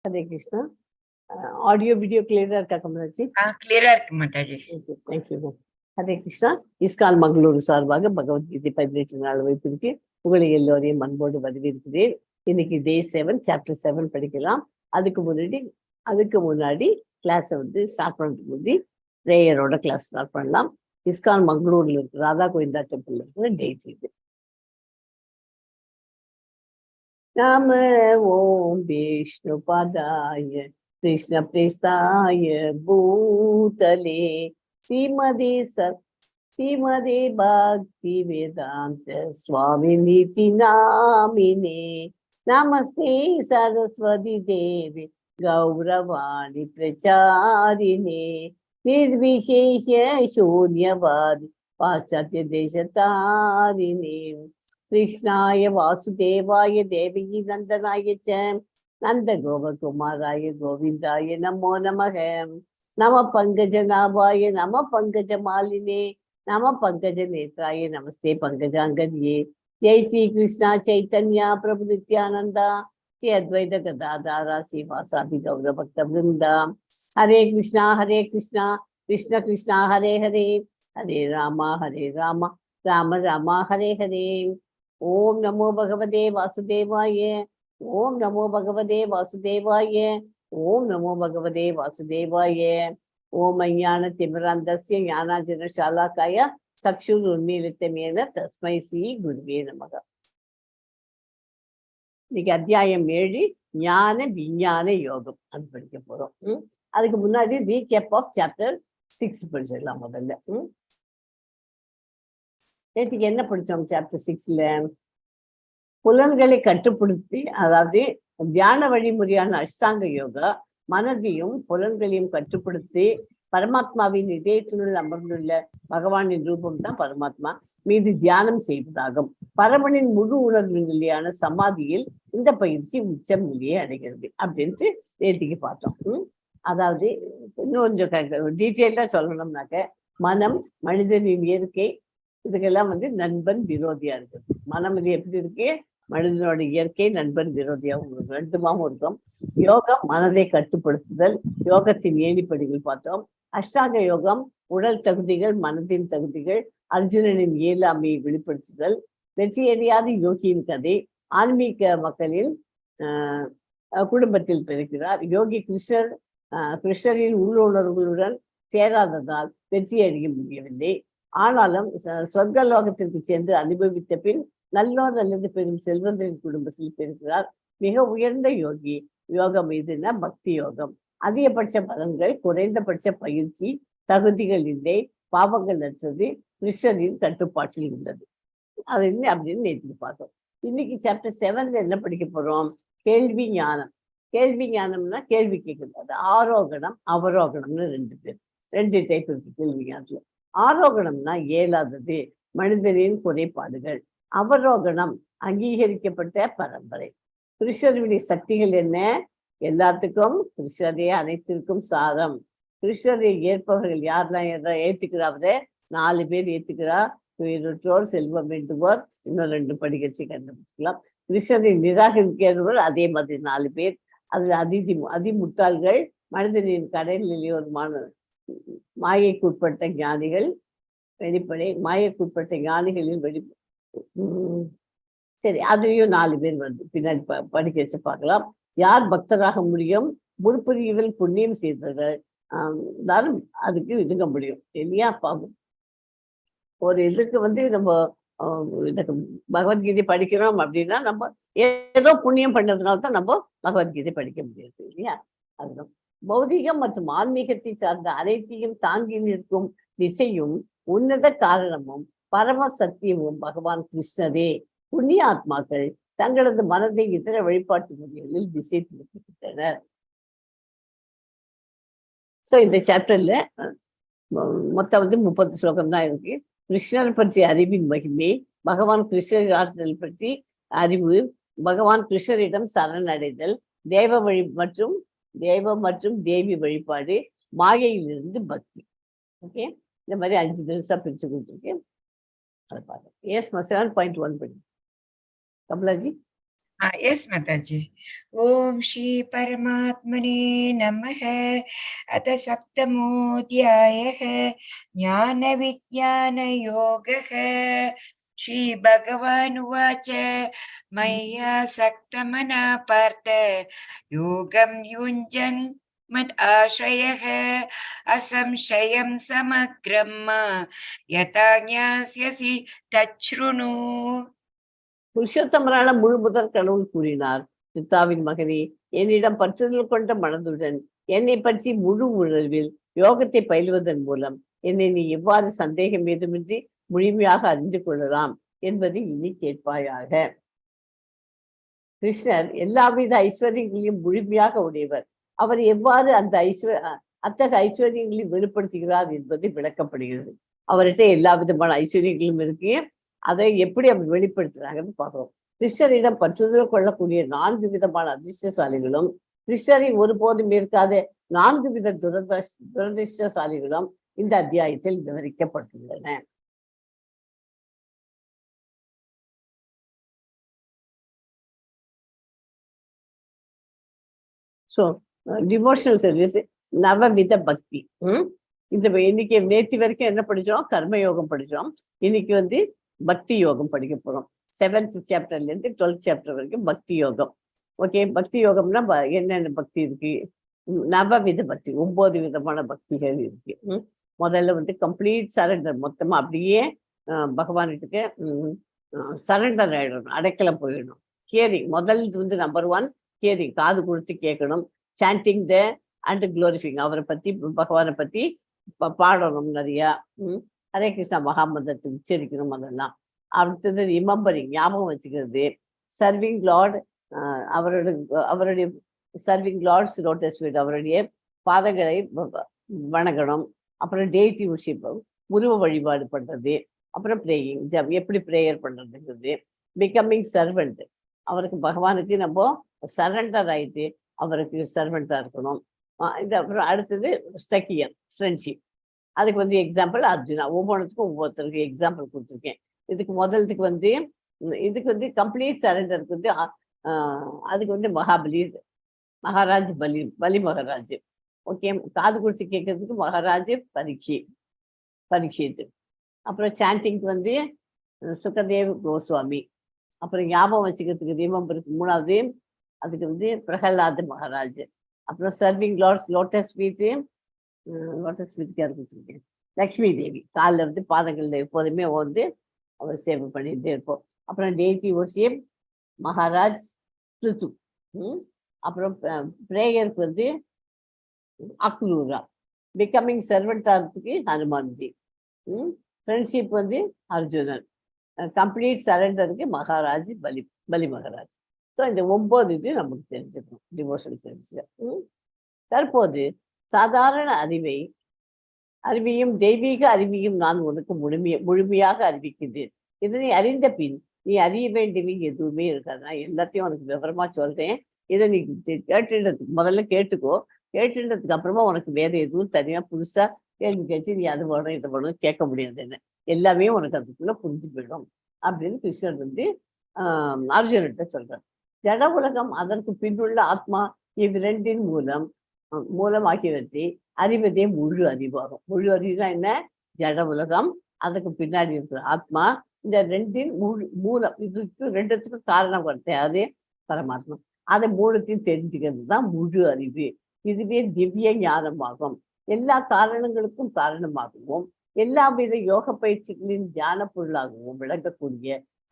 Hare Krishna. Audio, video clear irukka Kamalaji? Clear irukku Mataji. Thank you. Hare Krishna. ISKCON Mangaluru சார்பாக பகவத்கீதை 18 நாள் வைப்பிற்கு உங்களை எல்லோரையும் அன்போடு வரவேற்கிறேன். இன்னைக்கு day 7 chapter 7 படிக்கலாம். அதுக்கு முன்னாடி கிளாஸை ஸ்டார்ட் பண்ணுறதுக்கு முன்னாடி பிரேயரோட கிளாஸ் ஸ்டார்ட் பண்ணலாம். ISKCON மங்களூர்ல இருக்கு ராதா கோவிந்தா டெம்பிள் இருக்கிற டேட் இது. नाम ओम विष्णुपदाय कृष्ण प्रेष्ठाय भूतले श्रीमदे भक्ति वेदांत स्वामिनिति नामिने नमस्ते सरस्वती देवी गौरवाणी प्रचारिणे निर्विशेष शून्यवादी पाश्चात्य देशतारिणे कृष्णाय वासुदेवाय देवकी नंदनाय च नंद गोपकुमाराय गोविंदाय नमो नमः नम पंकजनाभाय नम पंकजमालिने नम पंकजनेत्राय नमस्ते पंकजांगन्ये जय श्री कृष्णा चैतन्य प्रभु नित्यानंदा श्री अद्वैत गदाधर श्रीवासादि गौर भक्त वृंदा हरे कृष्णा कृष्ण कृष्ण हरे हरे हरे राम राम राम हरे हरे ओम नमो भगवते वासुदेवाय ओम नमो भगवते वासुदेवाय ओम नमो भगवते वासुदेवाय ओम अज्ञानतिमिरान्धस्य ज्ञानाञ्जनशलाकाय चक्षुरुन्मीलितमेन तस्मै श्री गुरुवे नमः. இன்னைக்கு அத்தியாயம் 7 ஞான விஞ்ஞான யோகம் அது படிக்க போறோம். அதுக்கு முன்னாடி ரீகேப் ஆஃப் சாப்டர் 6 படிச்சிடலாம். முதல்ல நேற்றுக்கு என்ன படிச்சோம்? சாப்டர் 6ல புலன்களை கட்டுப்படுத்தி, அதாவது தியான வழிமுறையான அஷ்டாங்க யோகா மனதையும் புலன்களையும் கட்டுப்படுத்தி பரமாத்மாவின் இதயத்தினுள் அமர்ந்துள்ள பகவானின் ரூபம் தான் பரமாத்மா மீது தியானம் செய்வதாகும். பரமனின் முழு உணர்வு நிலையான சமாதியில் இந்த பயிற்சி உச்சம் நிலையை அடைகிறது அப்படின்ட்டு நேற்றுக்கு பார்த்தோம். அதாவது இன்னும் கொஞ்சம் டீட்டெயிலா சொல்லணும்னாக்க மனம் மனிதனின் இயற்கை இதுக்கெல்லாம் நண்பன் விரோதியா இருக்கு. மனம் இது எப்படி இருக்கு? மனிதனோட இயற்கை நண்பன் விரோதியாகவும் ரெண்டுமாவும் இருக்கும். யோகம் மனதை கட்டுப்படுத்துதல், யோகத்தின் ஏணிப்படிகள் பார்த்தோம். அஷ்டாங்க யோகம் உடல் தகுதிகள், மனதின் தகுதிகள், அர்ஜுனனின் இயலாமையை வெளிப்படுத்துதல், வெற்றியடையாத யோகியின் கதை, ஆன்மீக மக்களின் குடும்பத்தில் பிறக்கிறார். யோகி கிருஷ்ணரின் உள்ளுணர்வுகளுடன் சேராததால் வெற்றி அடைய முடியவில்லை. ஆனாலும் சொர்க்கலோகத்திற்கு சென்று அனுபவித்த பின் நல்லோர் அல்லது பெரும் செல்வந்தரின் குடும்பத்தில் பிறக்கிறார். மிக உயர்ந்த யோகி. யோகம் எதுனா பக்தி யோகம். அதிகபட்ச பலன்கள், குறைந்தபட்ச பயிற்சி, தகுதிகள் இல்லை, பாவங்கள் அற்றது, கிருஷ்ணரின் கட்டுப்பாட்டில் உள்ளது. அது என்ன அப்படின்னு நேற்று பார்த்தோம். இன்னைக்கு சாப்டர் 7ல என்ன படிக்க போறோம்? கேள்வி ஞானம். கேள்வி ஞானம்னா கேள்வி கேட்குறது. அது ஆரோகணம் அவரோகணம்னு ரெண்டு டைப் இருக்கு கேள்வி ஞானத்துல. ஆரோகணம்னா இயலாதது, மனிதனின் குறைபாடுகள். அவரோகணம் அங்கீகரிக்கப்பட்ட பரம்பரை. கிருஷ்ணருடைய சக்திகள் என்ன? எல்லாத்துக்கும் கிருஷ்ணரே அனைத்திற்கும் சாரம். கிருஷ்ணரை ஏற்பவர்கள் யாரெல்லாம் ஏற்றுக்கிறாரே 4 பேர் ஏற்றுக்கிறா. துயருற்றோர், செல்வம் வேண்டுவோர், இன்னும் 2 படிக்கச்சு கண்டுபிடிச்சிக்கலாம். கிருஷ்ணரை நிராகரிக்கிறவர் அதே மாதிரி 4 பேர். அதுல அதிமுட்டாள்கள், மனிதனின் கடலிலேயோருமான மாயைக்குட்பட்ட ஞானிகள், வெளிப்படை மாயைக்குட்பட்ட ஞானிகளின் சரி, அதுலயும் 4 பேர் பின்னாடி படிக்க வச்சு பார்க்கலாம். யார் பக்தராக முடியும்? முற்புரியவில் புண்ணியம் செய்தவர்கள் தானும் அதுக்கு இதுங்க முடியும் இல்லையா? ஒரு இதுக்கு நம்ம இதுக்கு பகவத்கீதை படிக்கிறோம் அப்படின்னா நம்ம ஏதோ புண்ணியம் பண்ணதுனால தான் நம்ம பகவத்கீதை படிக்க முடியாது இல்லையா? அதுதான் பௌதிகம் மற்றும் ஆன்மீகத்தை சார்ந்த அனைத்தையும் தாங்கி நிற்கும் திசையும் உன்னத காரணமும் பரம சத்தியமும் பகவான் கிருஷ்ணரே. புண்ணிய ஆத்மாக்கள் தங்களது மனதை இதர வழிபாட்டு முறைகளில் திசை திருப்பிவிட்டனர். இந்த சாப்டர்ல மொத்தம் 30 ஸ்லோகம் தான் இருக்கு. கிருஷ்ணர் பற்றிய அறிவின் மகிமை, பகவான் கிருஷ்ணர் ஆற்றல் பற்றி அறிவு, பகவான் கிருஷ்ணரிடம் சரணடைதல், தேவ மற்றும் தேவி வழிபாடு, மாயையிலிருந்து பக்தி. ஓகே, இந்த மாதிரி 5 தினசா பிரிச்சு கொடுத்துருக்கேன். அதை பாருங்க. எஸ் 7.1 படி கமலாஜி. Yes, Mataji. Om Shri Paramatmane Namaha. Atha Saptamodhyayah Jnana Vijnana Yogaha. Shri Bhagavan Uvacha Maya Saktamana Partha Yogam Yunjan Mad Ashrayah Asamshayam Samagrama Yatanyasya Tachrunu. புருஷோத்தமரான முழு முதற் கடவுள் கூறினார், சித்தாவின் மகனே, என்னிடம் பற்றுதல் கொண்ட மனதுடன் என்னை பற்றி முழு உணர்வில் யோகத்தை பயிலுவதன் மூலம் என்னை நீ எவ்வாறு சந்தேகம் ஏதுமின்றி முழுமையாக அறிந்து கொள்ளலாம் என்பதை இனி கேட்பாயாக. கிருஷ்ணர் எல்லாவித ஐஸ்வர்யங்களையும் முழுமையாக உடையவர். அவர் எவ்வாறு அந்த அத்தகைய ஐஸ்வர்யங்களை வெளிப்படுத்துகிறார் என்பது விளக்கப்படுகிறது. அவர்கிட்ட எல்லா விதமான ஐஸ்வர்யங்களும் இருக்கு. அதை எப்படி அவர் வெளிப்படுத்துறாங்கன்னு பார்க்கிறோம். கிருஷ்ணரிடம் பற்றுதல் கொள்ளக்கூடிய 4 விதமான அதிர்ஷ்டசாலிகளும், கிருஷ்ணரின் ஒருபோதும் இருக்காத 4 வித துரதிர்ஷ்டசாலிகளும் இந்த அத்தியாயத்தில் விவரிக்கப்பட்டுள்ளன. ஸோ டிவோஷனல் சர்வீஸ், நவவித பக்தி. இந்த இன்னைக்கு நேற்று வரைக்கும் என்ன படிச்சோம்? கர்மயோகம் படிச்சோம். இன்னைக்கு பக்தி யோகம் படிக்க போறோம். 7th சாப்டர்ல இருந்து 12th சாப்டர் வரைக்கும் பக்தி யோகம். ஓகே, பக்தி யோகம்னா என்னென்ன பக்தி இருக்கு? நவவித பக்தி, 9 விதமான பக்திகள் இருக்கு. முதல்ல கம்ப்ளீட் சரண்டர், மொத்தமா அப்படியே பகவானுக்கு சரண்டர் ஆயிடணும், அடைக்கலம் போயிடணும். ஹியரிங், முதல் நம்பர் 1 ஹியரிங், காது கொடுத்து கேட்கணும். சாண்டிங் த அண்ட் குளோரிஃபிங், அவரை பத்தி பகவானை பத்தி பாடணும் நிறையா. ஹரே கிருஷ்ணா மகாமந்திரத்தை உச்சரிக்கணும். அதெல்லாம் அடுத்தது ரிமெம்பரிங், ஞாபகம் வச்சுக்கிறது. சர்விங் லார்ட், அவருடைய சர்விங் லார்ட்ஸ் லோட்டஸ் ஃபீட், அவருடைய பாதங்களை வணங்கணும். அப்புறம் டெய்டி வர்ஷிப், உருவ வழிபாடு பண்றது. அப்புறம் பிரேயிங், எப்படி ப்ரேயர் பண்றதுங்கிறது. பிகமிங் சர்வெண்ட், அவருக்கு பகவானுக்கு நம்ம சரண்டர் ஆயிட்டு அவருக்கு சர்வெண்டா இருக்கணும். அப்புறம் அடுத்தது சக்கியம், ஃப்ரெண்ட்ஷிப். அதுக்கு எக்ஸாம்பிள் அர்ஜுனா. ஒவ்வொன்றுத்துக்கும் ஒவ்வொருத்தருக்கு எக்ஸாம்பிள் கொடுத்துருக்கேன். இதுக்கு இதுக்கு கம்ப்ளீட் சரண்டருக்கு அதுக்கு மகாராஜ் பலி மகாராஜ். ஓகே, காது கொடுத்து கேட்கறதுக்கு மகாராஜ் பரீட்சித்து. அப்புறம் சாண்டிங்க்கு சுகதேவ் கோஸ்வாமி. அப்புறம் ஞாபகம் வச்சுக்கிறதுக்கு ரிமெம்பருக்கு 3வது அதுக்கு பிரகலாத் மகாராஜ். அப்புறம் சர்விங் லார்ட்ஸ் லோட்டஸ் ஃபீட் வச்சுருக்கேன் லக்ஷ்மி தேவி. காலில் பாதங்கள்ல எப்போதுமே அவர் சேவை பண்ணிட்டு இருப்போம். அப்புறம் டெய்டி வர்ஷிப் மகாராஜ் த்ருது. அப்புறம் பிரேயருக்கு அக்ரூரா. பிகமிங் சர்வெண்ட் ஆகிறதுக்கு ஹனுமான்ஜி. ஃப்ரெண்ட்ஷிப் அர்ஜுனன். கம்ப்ளீட் சரண்டருக்கு மகாராஜ் பலி மகாராஜ். ஸோ இந்த 9 இது நமக்கு தெரிஞ்சுக்கணும் டிவோஷனல் சர்வீஸ்ல. தற்போது சாதாரண அறிவையும் தெய்வீக அறிவையும் நான் உனக்கு முழுமையாக அறிவிக்கின்றேன். இதனை அறிந்த பின் நீ அறிய வேண்டியவை எதுவுமே இருக்காது. நான் எல்லாத்தையும் உனக்கு விவரமா சொல்றேன். இதை நீ கேட்டுன்றதுக்கு முதல்ல கேட்டுக்கோ. கேட்டுன்றதுக்கு அப்புறமா உனக்கு வேற எதுவும் தனியா புதுசா கேள்வி கேட்டு நீ அது வேணும் இதை வேணும் கேட்க முடியாது. என்ன எல்லாமே உனக்கு அதுக்குள்ள புரிஞ்சு போயிடும் அப்படின்னு கிருஷ்ணர் அர்ஜுனன்ட்ட சொல்றார். ஜட உலகம், அதற்கு பின்னுள்ள ஆத்மா, இவ்விரண்டின் மூலமாகியவற்றை அறிவதே முழு அறிவாகும். முழு அறிவுனா என்ன? ஜட உலகம், அதுக்கு பின்னாடி இருக்கிற ஆத்மா, இந்த 2ன் மூலம். இதுக்கு 2த்துக்கும் காரணம் அதே பரமாத்மா. அதை 3த்தையும் தெரிஞ்சுக்கிறது தான் முழு அறிவு. இதுவே திவ்ய ஞானமாகும். எல்லா காரணங்களுக்கும் காரணமாகவும் எல்லா வித யோக பயிற்சிகளின் தியான பொருளாகவும் விளங்கக்கூடிய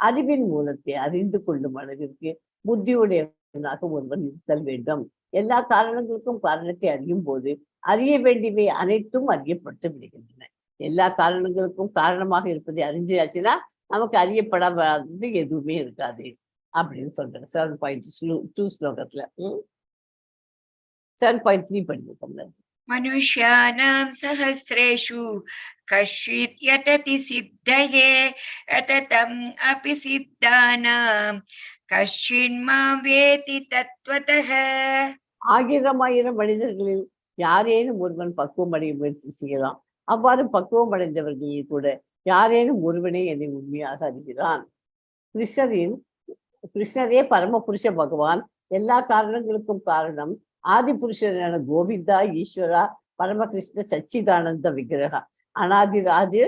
அறிவின் மூலத்தை அறிந்து கொள்ளும் அளவிற்கு புத்தியுடையவனாக ஒருவன் இருத்தல் வேண்டும். எல்லா காரணங்களுக்கும் காரணத்தை அறியும் போது அறிய வேண்டியவை அனைத்தும் அறியப்பட்டு விடுகின்றன. எல்லா காரணங்களுக்கும் காரணமாக இருப்பதை அறிஞ்சாச்சுன்னா நமக்கு அறியப்படாதது எதுவுமே இருக்காது அப்படின்னு சொல்றேன். 7.2 ஸ்லோகத்துல 7.3 பண்ணிருக்கோம். மனுஷ்யானாம் சஹஸ்ரேஷு கஷ்டித் யததி சித்தயே யததம் அபி சித்தானாம் கஷ்டின் மாம் வேதி தத்வதஹ. 1000 மனிதர்களில் யாரேனும் ஒருவன் பக்குவம் அடைய முயற்சி செய்யலாம். அவ்வாறு பக்குவம் அடைந்தவர்களில் கூட யாரேனும் ஒருவனே என்னை உண்மையாக அறிகிறான். கிருஷ்ணரின் கிருஷ்ணரே பரமபுருஷ பகவான், எல்லா காரணங்களுக்கும் காரணம். ஆதி புருஷனான கோவிந்தா ஈஸ்வரா பரமகிருஷ்ண சச்சிதானந்த விக்கிரகா. அனாதிராதி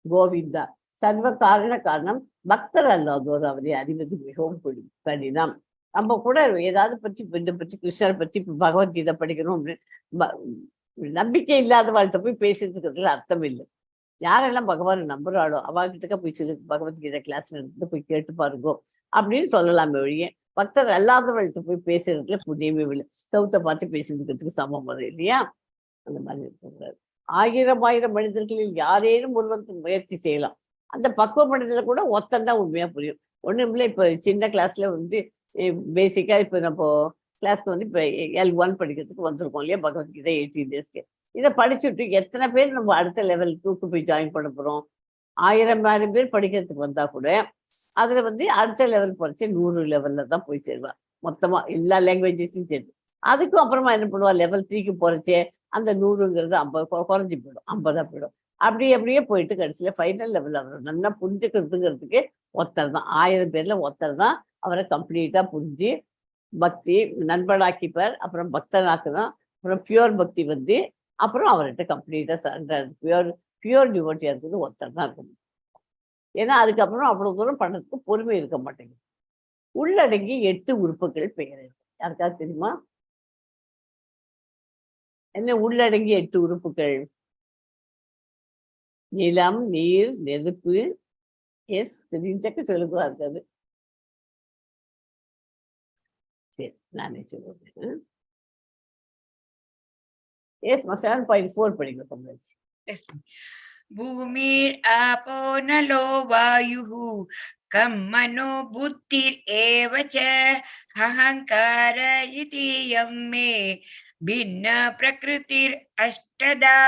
கோவிந்தா சர்வ காரண காரணம். பக்தர் அல்லாதோர் அவரை அறிவது மிகவும் கடினம். நம்ம கூட ஏதாவது பற்றி இதை பற்றி கிருஷ்ணரை பற்றி பகவத்கீதை படிக்கணும் அப்படின்னு நம்பிக்கை இல்லாத வாழ்க்கை போய் பேசிட்டு இருக்கிறதுல அர்த்தம் இல்லை. யாரெல்லாம் பகவான் நம்புறாளோ அவகிட்ட போய் சொல்லி பகவத்கீதை கிளாஸ்ல இருந்து போய் கேட்டு பாருங்கோ அப்படின்னு சொல்லலாமே ஒழிய பக்தர் அல்லாதவள்கிட்ட போய் பேசுறதுல புண்ணியமே இல்லை. சவுத்தை பார்த்து பேசிட்டு சமம் வரும் இல்லையா? அந்த மாதிரி இருக்கிறார். ஆயிரம் மனிதர்களில் யாரேனும் ஒருவருக்கு முயற்சி செய்யலாம். அந்த பக்குவ மனிதர்ல கூட ஒத்தந்தான் உண்மையா புரியும். ஒண்ணும் இல்லை. இப்ப சின்ன கிளாஸ்ல வந்து பேசிக்கா இப்ப நம்ம கிளாஸ்க்கு வந்து இப்ப L1 படிக்கிறதுக்கு வந்திருக்கோம் இல்லையா? பகவத்கீதை 18 daysக்கு இதை படிச்சுட்டு எத்தனை பேர் நம்ம அடுத்த லெவல் 2க்கு போய் ஜாயின் பண்ண போறோம்? 1000 பேர் படிக்கிறதுக்கு வந்தா கூட அதுல வந்து அடுத்த லெவல் போறச்சு 100 லெவல்ல தான் போய் சேருவா. மொத்தமா எல்லா லாங்குவேஜஸும் சேர்ந்து. அதுக்கும் அப்புறமா என்ன பண்ணுவா? லெவல் 3க்கு போறச்சே அந்த 100ங்கிறது 50 குறைஞ்சி போயிடும், 50 போயிடும். அப்படியே போயிட்டு கடைசியில ஃபைனல் லெவல் அவர் நல்லா புரிஞ்சுக்கிறதுங்கிறதுக்கு ஒருத்தர் தான். 1000 பேர்ல ஒருத்தர் தான் அவரை கம்ப்ளீட்டா புரிஞ்சு பக்தி நண்பனாக்கிப்பார். அப்புறம் பக்தனாக்குதான். அப்புறம் பியூர் பக்தி வந்து அப்புறம் அவர்கிட்ட கம்ப்ளீட்டா சரண்டர் பியூர் டிவோட்டியா இருக்குது ஒருத்தர் தான் இருக்கணும். ஏன்னா அதுக்கப்புறம் அவ்வளவு தூரம் பண்ணதுக்கு பொறுமை இருக்க மாட்டேங்குது. உள்ளடங்கி 8 உறுப்புகள் பெயர் இருக்கு. யாருக்காவது தெரியுமா என்ன உள்ளடங்கி 8 உறுப்புகள்? நிலம், நீர், நெருப்பு. எஸ் தெரிஞ்சக்க சொல்லுவா இருக்காது. சரி, நானே சொல்லுவேன். எஸ் 7.4 படிங்க. भूमिर आपो नलो वायुः कं मनो बुद्धिरेव च अहंकार इति यं मे भिन्न प्रकृतिर अष्टदा.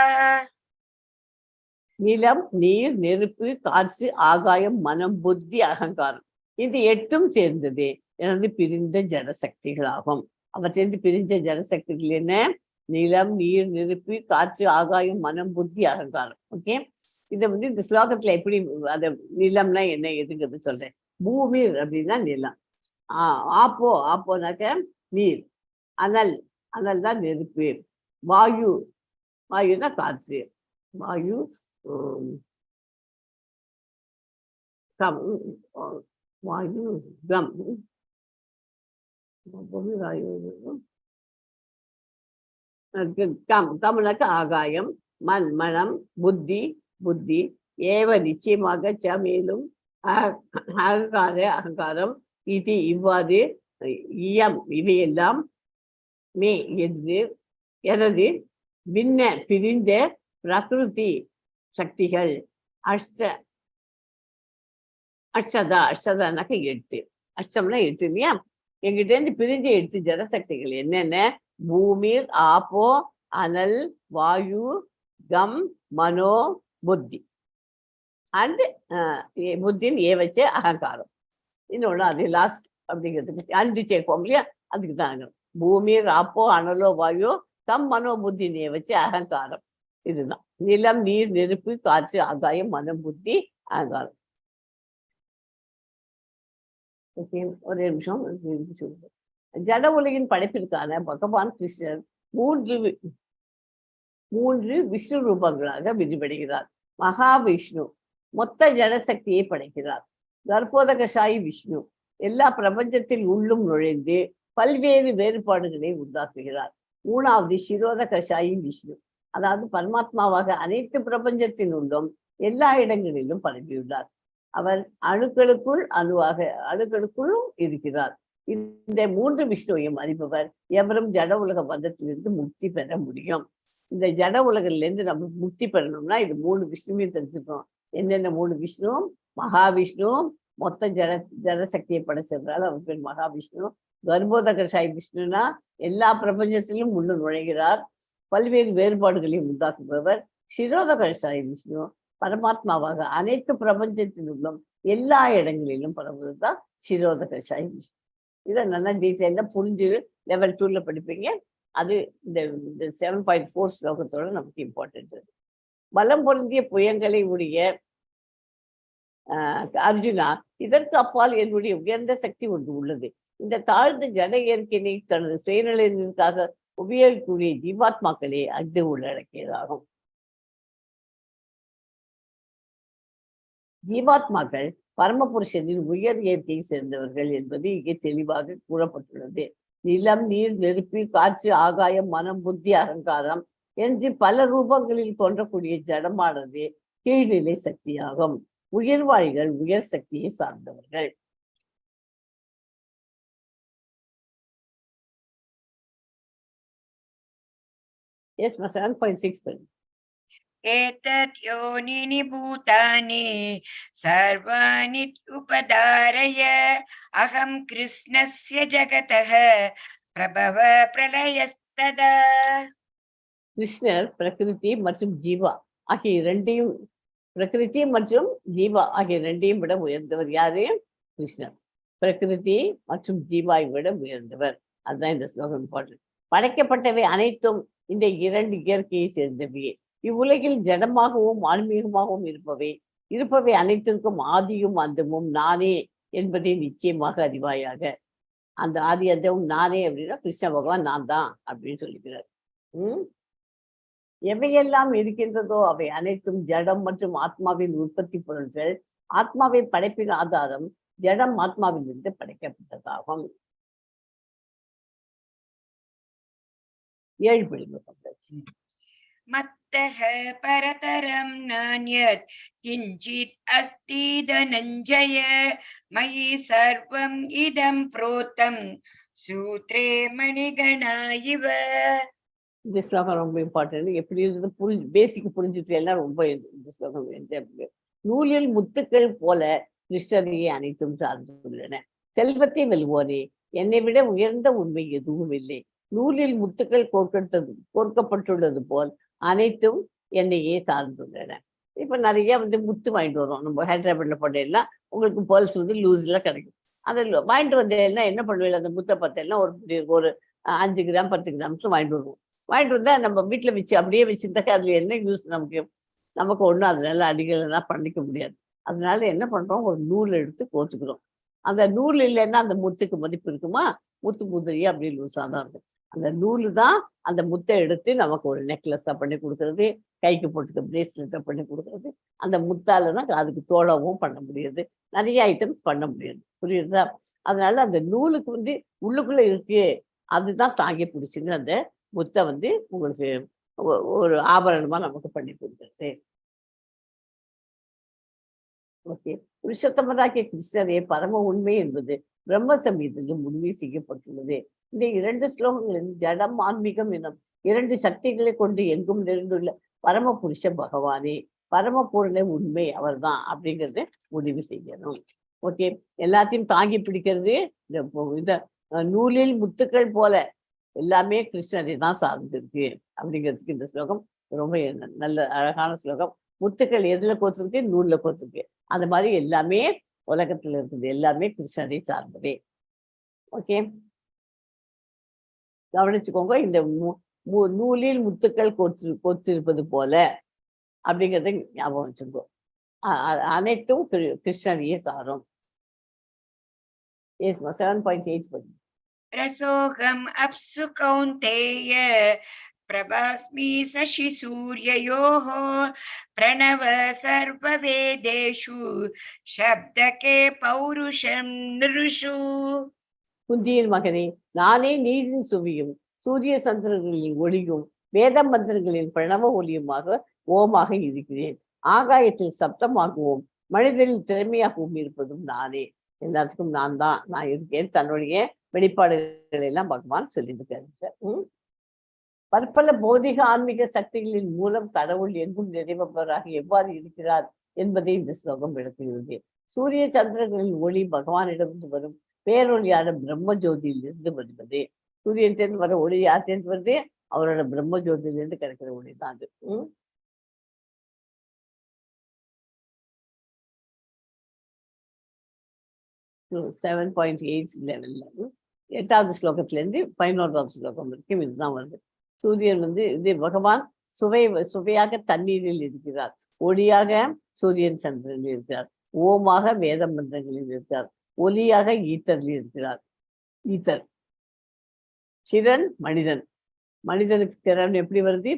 நிலம், நீர், நெருப்பு, காற்று, ஆகாயம், மனம், புத்தி, அகங்காரம். இது 8ம் சேர்ந்தது எனது பிரிந்த ஜடசக்திகளாகும். அவற்றிலிருந்து பிரிஞ்ச ஜடசக்திகள் என்ன? நிலம், நீர், நெருப்பு, காற்று, ஆகாயம், மனம், புத்தி, அகங்காரம். ஓகே, இதை வந்து இந்த ஸ்லோகத்துல எப்படி அத நிலம்னா என்ன எதுங்கிறது சொல்றேன். பூமி அப்படின்னா நிலம். ஆப்போனாக்க நீர். அனல் தான் நெருப்பு. வாயுனா காற்று. வாயு வாயு கம் கம்னாக்க ஆகாயம். மனம், புத்தி ஏவ நிச்சயமாக ச மேலும் அகங்காரம் இது இவ்வாறு இயம் இவையெல்லாம் மே என்று எனது பின்ன பிரிந்த பிரகிருதி சக்திகள் அஷ்டதானாக்க 8. அஷ்டம்னா 8 இல்லையா? எங்கிட்ட இருந்து பிரிஞ்ச 8 ஜனசக்திகள் என்னென்ன? பூமி, ஆப்போ, அனல், வாயு, கம், மனோ, புத்தி. அண்ட் புத்தின் ஏவச்ச அகங்காரம். இன்னொன்று அது லாஸ்ட் அப்படிங்கிறதுக்கு அண்டு சேர்ப்போம் இல்லையா? அதுக்கு தான் பூமி, ஆப்போ, அனலோ, வாயு, கம், மனோ, புத்தின் ஏவச்ச அகங்காரம். இதுதான் நிலம், நீர், நெருப்பு, காற்று, ஆகாயம், மனம், புத்தி, அகங்காரம். ஓகே, ஒரே நிமிஷம் சொல்லுங்க. ஜட உலகின் படைப்பிற்கான பகவான் கிருஷ்ணர் 3 விஷ்ணு ரூபங்களாக விரிவடைகிறார். மகாவிஷ்ணு மொத்த ஜடசக்தியை படைக்கிறார். கர்ப்போதகசாயி விஷ்ணு எல்லா பிரபஞ்சத்தில் உள்ளும் நுழைந்து பல்வேறு வேறுபாடுகளை உண்டாக்குகிறார். 3வது சிரோதகசாயி விஷ்ணு, அதாவது பரமாத்மாவாக அனைத்து பிரபஞ்சத்தின் உள்ளும் எல்லா இடங்களிலும் பரவியுள்ளார். அவர் அணுக்களுக்குள்ளும் இருக்கிறார். இந்த 3 விஷ்ணுவையும் அறிபவர் எவரும் ஜட உலக பந்தத்திலிருந்து முக்தி பெற முடியும். இந்த ஜட உலகிலிருந்து நம்ம முக்தி பெறணும்னா இது 3 விஷ்ணுவையும் தெரிஞ்சுக்கணும். என்னென்ன 3 விஷ்ணு? மகாவிஷ்ணு மொத்த ஜடசக்தியை படைச்சிருந்தாலும் அவர் பேர் மகாவிஷ்ணு. கர்ப்போதகசாயி விஷ்ணுனா எல்லா பிரபஞ்சத்திலும் உள்ள நுழைகிறார். பல்வேறு வேறுபாடுகளையும் உண்டாக்குபவர். சிரோதகசாயி விஷ்ணு பரமாத்மாவாக அனைத்து பிரபஞ்சத்திலும் எல்லா இடங்களிலும் பரவுவதுதான் சிரோதகசாயி விஷ்ணு. இதை நல்லா டீட்டெயிலாக புரிஞ்சு லெவல் 2ல படிப்பீங்க. அது இந்த 7.4 ஸ்லோகத்தோட நமக்கு இம்பார்ட்டன்ட். பலம் பொருந்திய புயங்களை உடைய அர்ஜுனா, இதற்கு அப்பால் என்னுடைய உயர்ந்த சக்தி ஒன்று உள்ளது. இந்த தாழ்ந்த ஜட இயற்கையினை தனது சுயநலத்திற்காக உபயோகிக்கக்கூடிய ஜீவாத்மாக்களே அஃது உள்ளடக்கியதாகும். ஜீவாத்மாக்கள் பரமபுருஷனின் உயர் இயற்கையை சேர்ந்தவர்கள் என்பது இங்கே தெளிவாக கூறப்பட்டுள்ளது. நிலம், நீர், நெருப்பு, காற்று, ஆகாயம், மனம், புத்தி, அகங்காரம் என்று பல ரூபங்களில் தோன்றக்கூடிய ஜடமானது கீழ்நிலை சக்தியாகும். உயர்வாளிகள் உயர் சக்தியை சார்ந்தவர்கள். Yes, 7.6. एतत् योनिनि भूतानि सर्वाणि उपधारय अहं कृष्णस्य जगतः प्रभव प्रलयस्तदा. கிருஷ்ணர் பிரகிருதி மற்றும் ஜீவா ஆகிய இரண்டையும் பிரகிருதி மற்றும் ஜீவா ஆகிய இரண்டையும் விட உயர்ந்தவர் யாரு? கிருஷ்ணர். பிரகிருதி மற்றும் ஜீவாவை விட உயர்ந்தவர். அதுதான் இந்த ஸ்லோகம் இம்பார்ட்டன்ட். படைக்கப்பட்டவை அனைத்தும் இந்த இரண்டு இயற்கையை சேர்ந்தவையே. இவ்வுலகில் ஜடமாகவும் ஆன்மீகமாகவும் இருப்பவை அனைத்திற்கும் ஆதியும் அந்தமும் நானே என்பதை நிச்சயமாக அறிவாயாக. அந்த ஆதி அந்தமும் நானே அப்படின்னா கிருஷ்ண பகவான் நான் தான் அப்படின்னு சொல்லிக்கிறார். எவையெல்லாம் இருக்கின்றதோ அவை அனைத்தும் ஜடம் மற்றும் ஆத்மாவின் உற்பத்தி பொருட்கள். ஆத்மாவை படைப்பின் ஆதாரம் ஜடம் ஆத்மாவிலிருந்து படைக்கப்பட்டதாகும். 7 படிப்பு. मत्तः परतरं नान्यत् किञ्चित् अस्ति धनञ्जय मयि सर्वम् इदं प्रोतं सूत्रे मणिगणा इव. இந்த ஸ்லோகம் ரொம்ப இம்பார்ட்டன்ட். எப்படி இருந்தது பேசிக் புரிஞ்சுட்டு எல்லாம் ரொம்ப இந்த ஸ்லோகம். நூலில் முத்துக்கள் போல கிருஷ்ணரையே அனைத்தும் சார்ந்துள்ளன. செல்வத்தை வெல்வோனே, என்னை விட உயர்ந்த உண்மை எதுவும் இல்லை. நூலில் முத்துக்கள் கோர்க்கப்பட்டுள்ளது போல் அனைத்தும் என்னையே சார்ந்துள்ளன. இப்ப நிறைய முத்து வாங்கிட்டு வரோம். நம்ம ஹைதராபாத்ல போட்டேன்னா உங்களுக்கு பேர்ல்ஸ் லூஸ்ல கிடைக்கும். அதை வாங்கிட்டு வந்தேன்னா என்ன பண்ணுவீங்க? அந்த முத்தை பார்த்தேன்னா ஒரு 5 கிராம் 10 கிராம்ஸ் வாங்கிட்டு வருவோம். வாங்கிட்டு வந்தா நம்ம வீட்டுல வச்சு அப்படியே வச்சிருந்தாக்கா அதுல என்ன யூஸ்? நமக்கு ஒண்ணும் அதனால அடிக்கலாம் பண்ணிக்க முடியாது. அதனால என்ன பண்றோம்? ஒரு நூல் எடுத்து கோத்துக்கிறோம். அந்த நூல் இல்லைன்னா அந்த முத்துக்கு மதிப்பு இருக்குமா? முத்து முதிரியா அப்படியே லூஸா தான் இருக்கும். அந்த நூலு தான் அந்த முத்தை எடுத்து நமக்கு ஒரு நெக்லஸா பண்ணி கொடுக்கறது, கைக்கு போட்டுக்க பிரேஸ்லெட்டா பண்ணி கொடுக்கறது. அந்த முத்தால தான் அதுக்கு தோளவும் பண்ண முடியுது, நிறைய ஐட்டம்ஸ் பண்ண முடியாது. புரியுதா? அதனால அந்த நூலுக்கு உள்ளுக்குள்ள இருக்கு, அதுதான் தாங்கி பிடிச்சுன்னு அந்த முத்தை உங்களுக்கு ஒரு ஆபரணமா நமக்கு பண்ணி கொடுக்குறது. ஓகே. புருஷோத்தமராகிய கிருஷ்ணரே பரம உண்மை என்பது பிரம்ம சமீதத்தில் முடிவு செய்யப்பட்டுள்ளது. இந்த 2 ஸ்லோகங்களில் ஜடம் ஆன்மீகம் எனும் 2 சக்திகளை கொண்டு எங்கும் நிறைந்துள்ள பரம புருஷ பகவானே பரமபூர்ண உண்மை அவர்தான் அப்படிங்கறத முடிவு செய்யணும். ஓகே. எல்லாத்தையும் தாங்கி பிடிக்கிறது இந்த நூலில் முத்துக்கள் போல எல்லாமே கிருஷ்ணரை தான் சார்ந்து இருக்கு அப்படிங்கிறதுக்கு இந்த ஸ்லோகம் ரொம்ப நல்ல அழகான ஸ்லோகம். முத்துக்கள் எதுல கோத்துருக்கு? நூல்ல கோத்துருக்கு. அந்த மாதிரி எல்லாமே உலகத்துல இருக்குது, எல்லாமே கிருஷ்ணரை சார்ந்தவே. ஓகே, கவனிச்சுக்கோங்க. இந்த நூலில் முத்துக்கள் கோத்திருப்பது போல அப்படிங்கிறத ஞாபகம் வச்சுக்கோ. அனைத்தும் கிருஷ்ணரையே சாரும். 7.8. रसोऽहम् अप्सु कौन्तेय प्रभास्मि शशि सूर्ययोः प्रणव सर्ववेदेषु शब्दके पौरुषं नृषु. குந்தியின் மகனே, நானே நீரின் சுவியும் சூரிய சந்திரர்களின் ஒளியும் வேத மந்திரங்களின் பிரணவ ஒளியுமாக ஓமாக இருக்கிறேன். ஆகாயத்தில் சப்தமாகவும் மனிதனின் திறமையாகவும் இருப்பதும் நானே. எல்லாத்துக்கும் நான் இருக்கேன். தன்னுடைய வெளிப்பாடுகள் எல்லாம் பகவான் சொல்லியிருக்காரு. பற்பல பௌதிக ஆன்மீக சக்திகளின் மூலம் கடவுள் எங்கும் நிறைவராக எவ்வாறு இருக்கிறார் என்பதை இந்த ஸ்லோகம் விளக்குகிறது. சூரிய சந்திரர்களின் ஒளி பகவானிடமிருந்து வரும் பேரொழியான பிரம்ம ஜோதியிலிருந்து வருவது. சூரியன் சேர்ந்து வர ஒளி யார் சேர்ந்து வருது? அவரோட பிரம்ம ஜோதியிலிருந்து கிடைக்கிற ஒளி தான் அது. 7.8 லெவல்ல 8வது ஸ்லோகத்துல இருந்து 11வது ஸ்லோகம் வரைக்கும் இதுதான் வருது. சூரியன் இது பகவான் சுவையாக தண்ணீரில் இருக்கிறார், ஒளியாக சூரியன் சந்திரனில் இருக்கிறார். ஓமாக வேத மந்திரங்களில் இருக்கிறார். ஒலியாக ஈத்தரில் இருக்கிறார். ஈத்தர். சிரன் மனிதன். மனிதனுக்கு திறன் எப்படி வருது?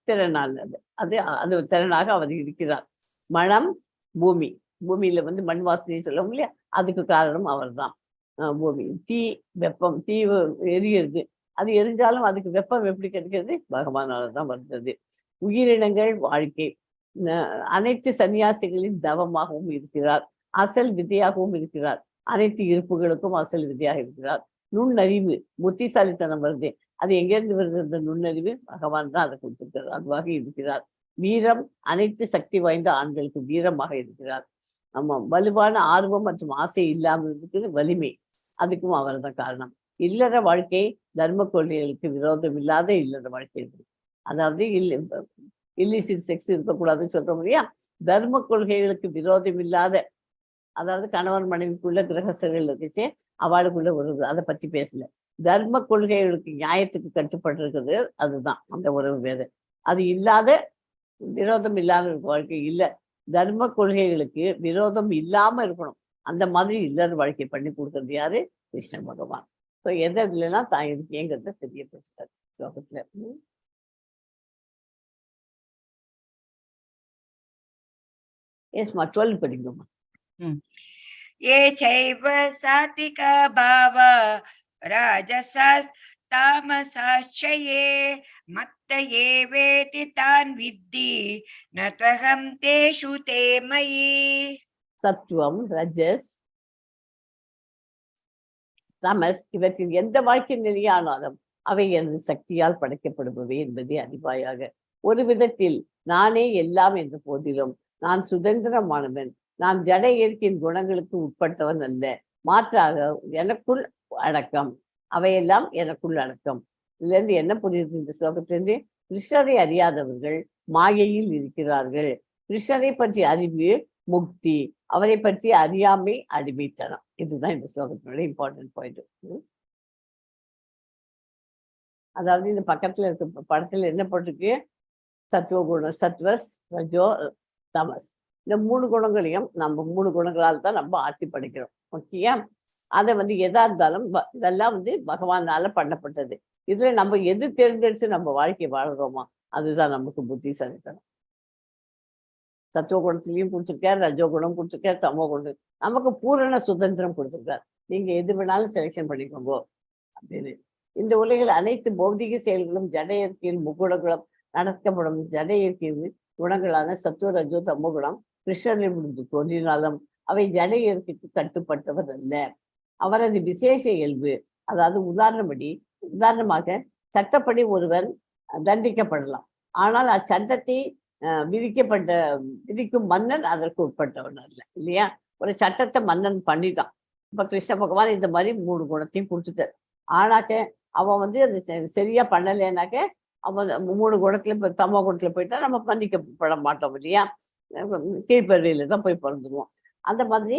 திறனால் அது அது திறனாக அவர் இருக்கிறார். மனம் பூமி. பூமியில மண் வாசனை சொல்லுவோம் இல்லையா, அதுக்கு காரணம் அவர் தான். பூமி. தீ வெப்பம். தீ எரியுது. அது எரிஞ்சாலும் அதுக்கு வெப்பம் எப்படி கிடைக்கிறது? பகவானால தான் வருகிறது. உயிரினங்கள் வாழ்க்கை. அனைத்து சன்னியாசிகளின் தவமாகவும் இருக்கிறார். அசல் விதையாகவும் இருக்கிறார். அனைத்து இருப்புகளுக்கும் அசல் விதையாக இருக்கிறார். நுண்ணறிவு, புத்திசாலித்தனம் வருது. அது எங்கேருந்து வருது? அந்த நுண்ணறிவு பகவான் தான் அதை கொடுத்திருக்கிறார். அதுவாக இருக்கிறார். வீரம், அனைத்து சக்தி வாய்ந்த ஆண்களுக்கு வீரமாக இருக்கிறார். ஆமா, வலுவான ஆர்வம் மற்றும் ஆசை இல்லாமல் இருக்கிறது வலிமை. அதுக்கும் அவர் தான் காரணம். இல்லற வாழ்க்கை தர்ம கொள்கைகளுக்கு விரோதம் இல்லாத இல்லற வாழ்க்கை இருக்கு. அதாவது இல்லிசிட் செக்ஸ் இருக்கக்கூடாதுன்னு சொல்றோம் இல்லையா, தர்ம கொள்கைகளுக்கு விரோதம் இல்லாத, அதாவது கணவன் மனைவிக்குள்ள கிரகஸ்தர்கள் இருந்துச்சு, அவளுக்குள்ள உறவு, அதை பற்றி பேசல. தர்ம கொள்கைகளுக்கு நியாயத்துக்கு கட்டுப்பட்டிருக்கிறது, அதுதான் அந்த உறவு வேறு. அது இல்லாத, விரோதம் இல்லாத வாழ்க்கை இல்லை. தர்ம கொள்கைகளுக்கு விரோதம் இல்லாம இருக்கணும். அந்த மாதிரி இல்லற வாழ்க்கை பண்ணி கொடுக்கறது யாரு? கிருஷ்ண பகவான். ஸோ எதெல்லாம் தான் இருக்கேங்கிறத தெரியப்படுத்தாரு லோகத்துல. எஸ்மா 12 படிக்கணுமா? ये चैव सात्विक भावा राजसास् तामसाश्च ये मत्त एवेति तान् विद्धि न त्वहं तेषु ते मयि. சத்துவம், ரஜஸ், தமஸ் இவற்றில் எந்த வாழ்க்கை நிலையானாலும் அவை எனது சக்தியால் படைக்கப்படுபவை என்பதை அறிவாயாக. ஒரு விதத்தில் நானே எல்லாம் என்ற போதிலும் நான் சுதந்திரமானவன். நான் ஜட இயற்கையின் குணங்களுக்கு உட்பட்டவன் அல்ல. மாற்றாக எனக்குள் அடக்கம். அவையெல்லாம் எனக்குள் அடக்கம். இதுல இருந்து என்ன புரியுது இந்த ஸ்லோகத்திலிருந்து? கிருஷ்ணரை அறியாதவர்கள் மாயையில் இருக்கிறார்கள். கிருஷ்ணரை பற்றிய அறிவு முக்தி, அவரை பற்றி அறியாமை அடிமைத்தனம். இதுதான் இந்த ஸ்லோகத்தினுடைய இம்பார்ட்டன்ட் பாயிண்ட். அதாவது இந்த பக்கத்துல இருக்க படத்துல என்ன போட்டிருக்கு? சத்துவ குணம், சத்வஸ், ரஜோ, தமஸ். இந்த 3 குணங்களையும் நம்ம 3 குணங்களால் தான் நம்ம ஆட்சி படைக்கிறோம். ஓகேயா? அதை எதா இருந்தாலும் இதெல்லாம் பகவானால பண்ணப்பட்டது. இதுல நம்ம எது தேர்ந்தெடுத்து நம்ம வாழ்க்கை வாழ்றோமா, அதுதான் நமக்கு புத்திசாலித்தனம். சத்துவ குணத்திலையும் கொடுத்துருக்கார், ரஜோ குணம் கொடுத்துருக்கார், தமோ குணம். நமக்கு பூரண சுதந்திரம் கொடுத்துருக்கார். நீங்க எது வேணாலும் செலெக்ஷன் பண்ணிக்கோங்க அப்படின்னு. இந்த உலகில் அனைத்து பௌதிக செயல்களும் ஜட இயற்கையில் முக்குணங்களும் நடக்கப்படும். ஜட இயற்கையில் குணங்களான சத்துவ, ரஜோ, தமோ குணம் கிருஷ்ணனில் முடிந்து தோன்றினாலும் அவை ஜட இயற்கைக்கு கட்டுப்பட்டவர் அல்ல. அவரது விசேஷ இயல்பு. அதாவது உதாரணமாக சட்டப்படி ஒருவர் தண்டிக்கப்படலாம். ஆனால் அச்சட்டத்தை விதிக்கும் மன்னன் அதற்கு உட்பட்டவன் அல்ல, இல்லையா? ஒரு சட்டத்தை மன்னன் பண்ணிட்டான். இப்ப கிருஷ்ண பகவான் இந்த மாதிரி 3 குணத்தையும் கொடுத்துட்டார். ஆனாக்க அவன் அது சரியா பண்ணலைன்னாக்க அவன் 3 குணத்துல தமோ குணத்துல போயிட்டா நம்ம மன்னிக்கப்பட மாட்டோம், இல்லையா? கீழ்ப்பறவையில தான் போய் பிறந்துடுவோம். அந்த மாதிரி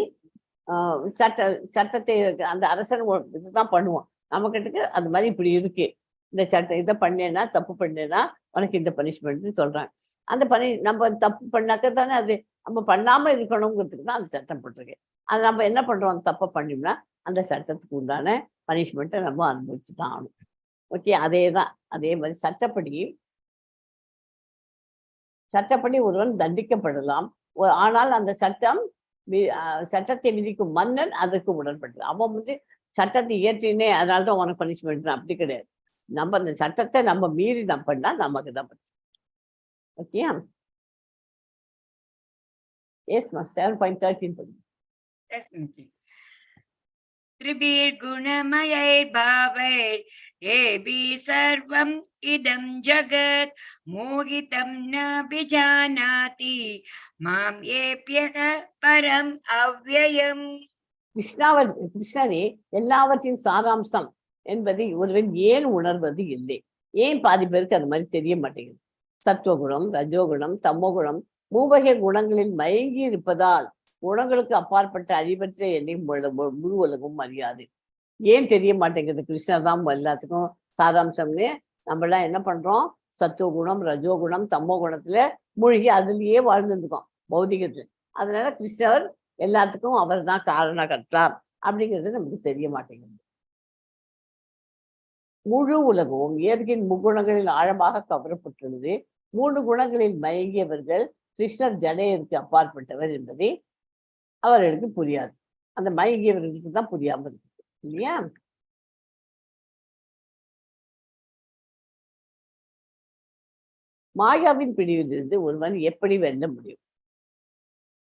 சட்டத்தை அந்த அரசன் இதுதான் பண்ணுவோம். நம்ம கிட்டக்கு அந்த மாதிரி இப்படி இருக்கு, இந்த சட்டம் இதை பண்ணேன்னா, தப்பு பண்ணேன்னா உனக்கு இந்த பனிஷ்மெண்ட்னு சொல்றாங்க. அந்த நம்ம தப்பு பண்ணாக்க தானே அது நம்ம பண்ணாம இருக்கணுங்கிறதுக்கு தான் அந்த சட்டம் போட்டிருக்கு. அது நம்ம என்ன பண்றோம்? அந்த தப்பை பண்ணோம்னா அந்த சட்டத்துக்கு உண்டான பனிஷ்மெண்ட்டை நம்ம அனுபவிச்சு தான் ஆகணும். ஓகே, அதே மாதிரி சட்டப்படி ஒருவன் தண்டிக்கப்படலாம். ஆனால் அந்த சட்டத்தை விதிக்கும் மன்னன் அதற்கு உடன்படுறான். அவன் சட்டத்தை இயற்றினே அதனால்தான் உனக்கு பனிஷ்மெண்ட். அப்படி கிடையாது. நம்ம அந்த சட்டத்தை நம்ம மீறி நம்ம பண்ணா நமக்கு தான் பனிஷ்மெண்ட். ஓகே, எஸ்மா 7.13. त्रिभिर्गुणमयैर्भावैर् येभिः सर्वम् इदं जगत् मोहितं नाभिजानाति मां येभ्यः परम् अव्ययम्. கிருஷ்ணரே எல்லாவற்றின் சாராம்சம் என்பதை ஒருவன் ஏன் உணர்வது இல்லை? ஏன் பாதி பேருக்கு அது மாதிரி தெரிய மாட்டேங்குது? சத்துவகுணம், ரஜோகுணம், தமோகுணம் மூவகை குணங்களில் மயங்கி இருப்பதால் குணங்களுக்கு அப்பாற்பட்ட அழிவற்ற என்னை முழு உலகம் அறியாது. ஏன் தெரிய மாட்டேங்குது? கிருஷ்ணர் தான் எல்லாத்துக்கும் சாராம்சம்னு நம்மளாம் என்ன பண்றோம்? சத்துவகுணம், ரஜோகுணம், தமோ குணத்துல மூழ்கி அதுலயே வாழ்ந்துருக்கோம் பௌதிகத்துல. அதனால கிருஷ்ணர் எல்லாத்துக்கும் அவர் தான் காரணகர்த்தா அப்படிங்கிறது நமக்கு தெரிய மாட்டேங்குது. முழு உலகமும் இயற்கையின் முக்குணங்களில் ஆழமாக கவரப்பட்டுள்ளது. 3 குணங்களில் மயங்கியவர்கள் கிருஷ்ணர் ஜடையருக்கு அப்பாற்பட்டவர் என்பதை அவர்களுக்கு புரியாது. அந்த மயங்கியவர்களுக்கு தான் புரியாமல் இருக்கு இல்லையா? மாயாவின் பிடிவிலிருந்து ஒருவன் எப்படி வெல்ல முடியும்?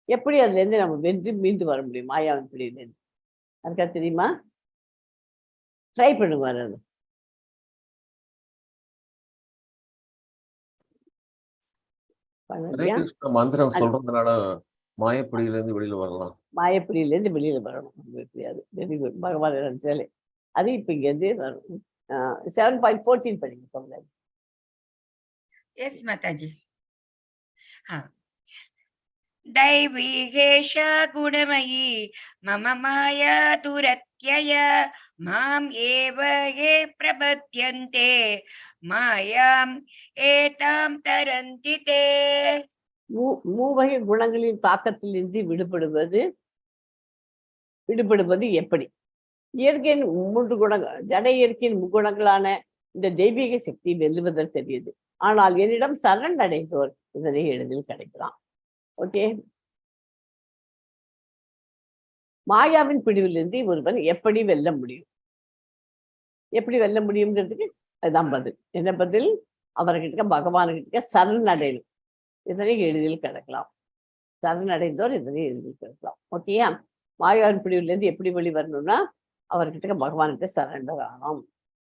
எப்படி அதுல இருந்து நம்ம வென்று மீண்டு வர முடியும்? மாயாவின் பிடிவிலிருந்து அதுக்கா தெரியுமா? ட்ரை பண்ணுங்க அது. மந்திரம் சொல்றதுனால மாயப்பிடியிலிருந்து வெளியில வரலாம். மாயப்பிடியிலேருந்து வெளியில வரணும். எப்படியாது வெரி குட். பகவான் நினைச்சாலே அது இப்ப இங்க இருந்து வரும். 7.14 படிங்க சொல்லுங்க. Yes, Mataji. दैवीहेशा गुणमयी मम माया दुरत्यया माम् एव ये प्रपद्यन्ते मायाम् एतां तरन्ति ते. மூவகை குணங்களின் தாக்கத்திலிருந்து விடுபடுவது எப்படி? இயற்கையின் 3 குணங்கள், ஜட இயற்கையின் முக்குணங்களான இந்த தெய்வீக சக்தி வெல்லுவதற்கு தெரியுது. ஆனால் என்னிடம் சரண் அடைந்தோர் இதனை எளிதில் கிடைக்கலாம். ஓகே, மாயாவின் பிடிவிலிருந்து ஒருவன் எப்படி வெல்ல முடியும்? எப்படி வெல்ல முடியுங்கிறதுக்கு அதுதான் பதில். என்ன பதில்? அவர்கிட்ட பகவான்கிட்ட சரணடையணும். இதனை எளிதில் கிடைக்கலாம். சரணடைந்தோர் இதனை எளிதில் கிடைக்கலாம். ஓகேயா? மாயாவின் பிடிவிலிருந்து எப்படி வெளிவரணும்னா அவர்கிட்ட பகவான்கிட்ட சரண்டர் ஆகணும்.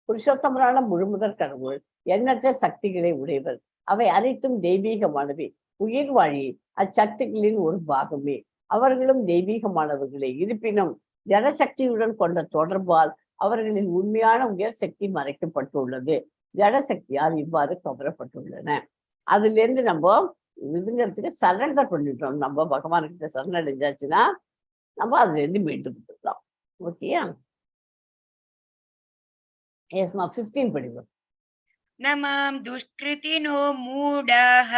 புருஷோத்தமரான முழுமுதற் கடவுள் எண்ணற்ற சக்திகளை உடையவர். அவை அனைத்தும் தெய்வீகமானவை. உயிர் வாழி அச்சக்திகளின் ஒரு பாகமே. அவர்களும் தெய்வீகமானவர்களே. இருப்பினும் ஜடசக்தியுடன் கொண்ட தொடர்பால் அவர்களின் உண்மையான உயர் சக்தி மறைக்கப்பட்டுள்ளது. ஜடசக்தியால் இவ்வாறு கவரப்பட்டுள்ளன. அதுல இருந்து நம்ம இதுங்கிறதுக்கு சரண்டர் பண்ணிட்டோம். நம்ம பகவான்கிட்ட சரணடைஞ்சாச்சுன்னா நம்ம அதுல இருந்து மீண்டு கொடுத்துக்கலாம். ஓகேயா? எஸ்மா 15 படிக்கும். நமாம் துஷ்கிருதினோ மூடாஹ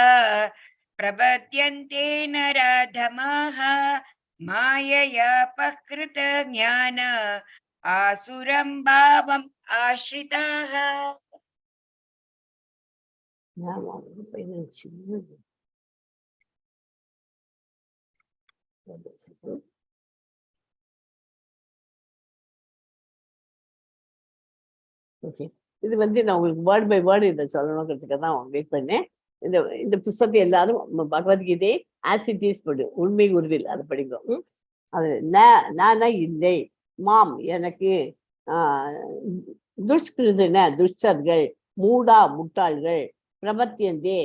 பிரபத்யந்தே நராதமாஹ மாயயா பக்ருத ஞான ஆசுரம் பாவம் ஆஸ்ரிதாஹ. ஓகே, இது நான் உங்களுக்கு வேர்ட் பை வேர்டு இதை சொல்லணுங்கிறதுக்காக தான் வெயிட் பண்ணேன். இந்த புத்தகத்தை எல்லாரும் பகவத்கீதை ஆசிட்டிஸ் படி உண்மை உருவில் அதை படிக்கும். அது நானா இல்லை, மாம் எனக்கு, துஷ்கிருதுன துஷ்டர்கள், மூடா முட்டாள்கள், பிரபத்தியந்தே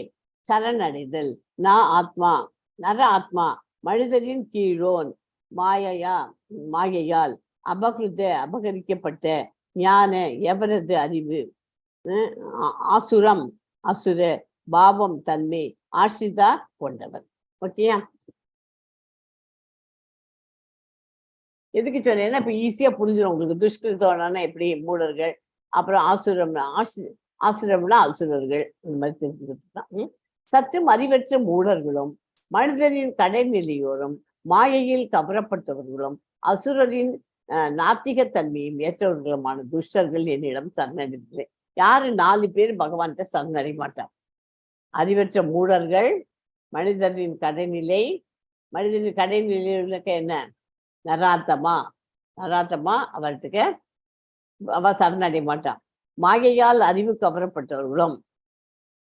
சரணடைதல், நான் ஆத்மா நர ஆத்மா மனிதரின் கீழோன், மாயையால் அபகரிக்கப்பட்ட ஞான எவரது அறிவு, ஆசுரம் அசுர பாவம் தன்மை ஆசிரிதா கொண்டவர். ஓகேயா? எதுக்கு சொன்னேன்னா இப்ப ஈஸியா புரிஞ்சிடும் உங்களுக்கு. துஷ்கிருத்தோனா எப்படி மூடர்கள், அப்புறம் ஆசுரம்னா ஆசுரம்னா அசுரர்கள், இந்த மாதிரி தெரிஞ்சுக்கிறது தான். சற்றும் அறிவற்ற மூடர்களும் மனிதரின் கடைநிலையோரும் மாயையில் கவரப்பட்டவர்களும் அசுரரின் நாத்திகத்தன்மையும் ஏற்றவர்களுமான துஷ்டர்கள் என்னிடம் சரணடைந்தது. யாரு 4 பேர் பகவான்கிட்ட சரணடைய மாட்டார்? அறிவற்ற மூடர்கள், மனிதனின் கடைநிலையில என்ன நராத்தமா அவர்கிட்ட அவ சரணடைய மாட்டான். மாயையால் அறிவு கவரப்பட்டவர்களும்,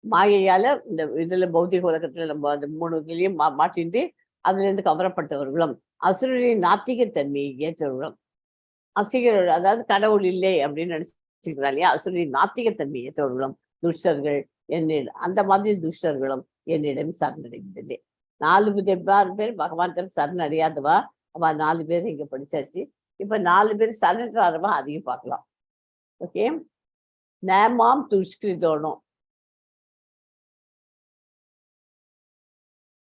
மாயையால இந்த இதுல பௌத்திக உலகத்துல நம்ம அந்த 3 இதுலயும் மாட்டிட்டு அதுல இருந்து கவரப்பட்டவர்களும் அசுரரின் நாத்திகத்தன்மையை ஏற்றவர்களும், அசுரர் அதாவது கடவுள் இல்லை அப்படின்னு நினைச்சுக்கிறான் இல்லையா, அசுரரின் நாத்திகத்தன்மையை ஏற்றவர்களும் துஷ்டர்கள் என்னிடம், அந்த மாதிரி துஷ்டர்களும் என்னிடம் சரணடைந்தது. 4 பேர் பகவான் சரணடையாதவா அவ 4 பேர் இங்க படிச்சாச்சு. இப்ப 4 பேர் சரணடைறவா அதையும் பார்க்கலாம். ஓகே, நேமாம் துஷ்கிருதோனும்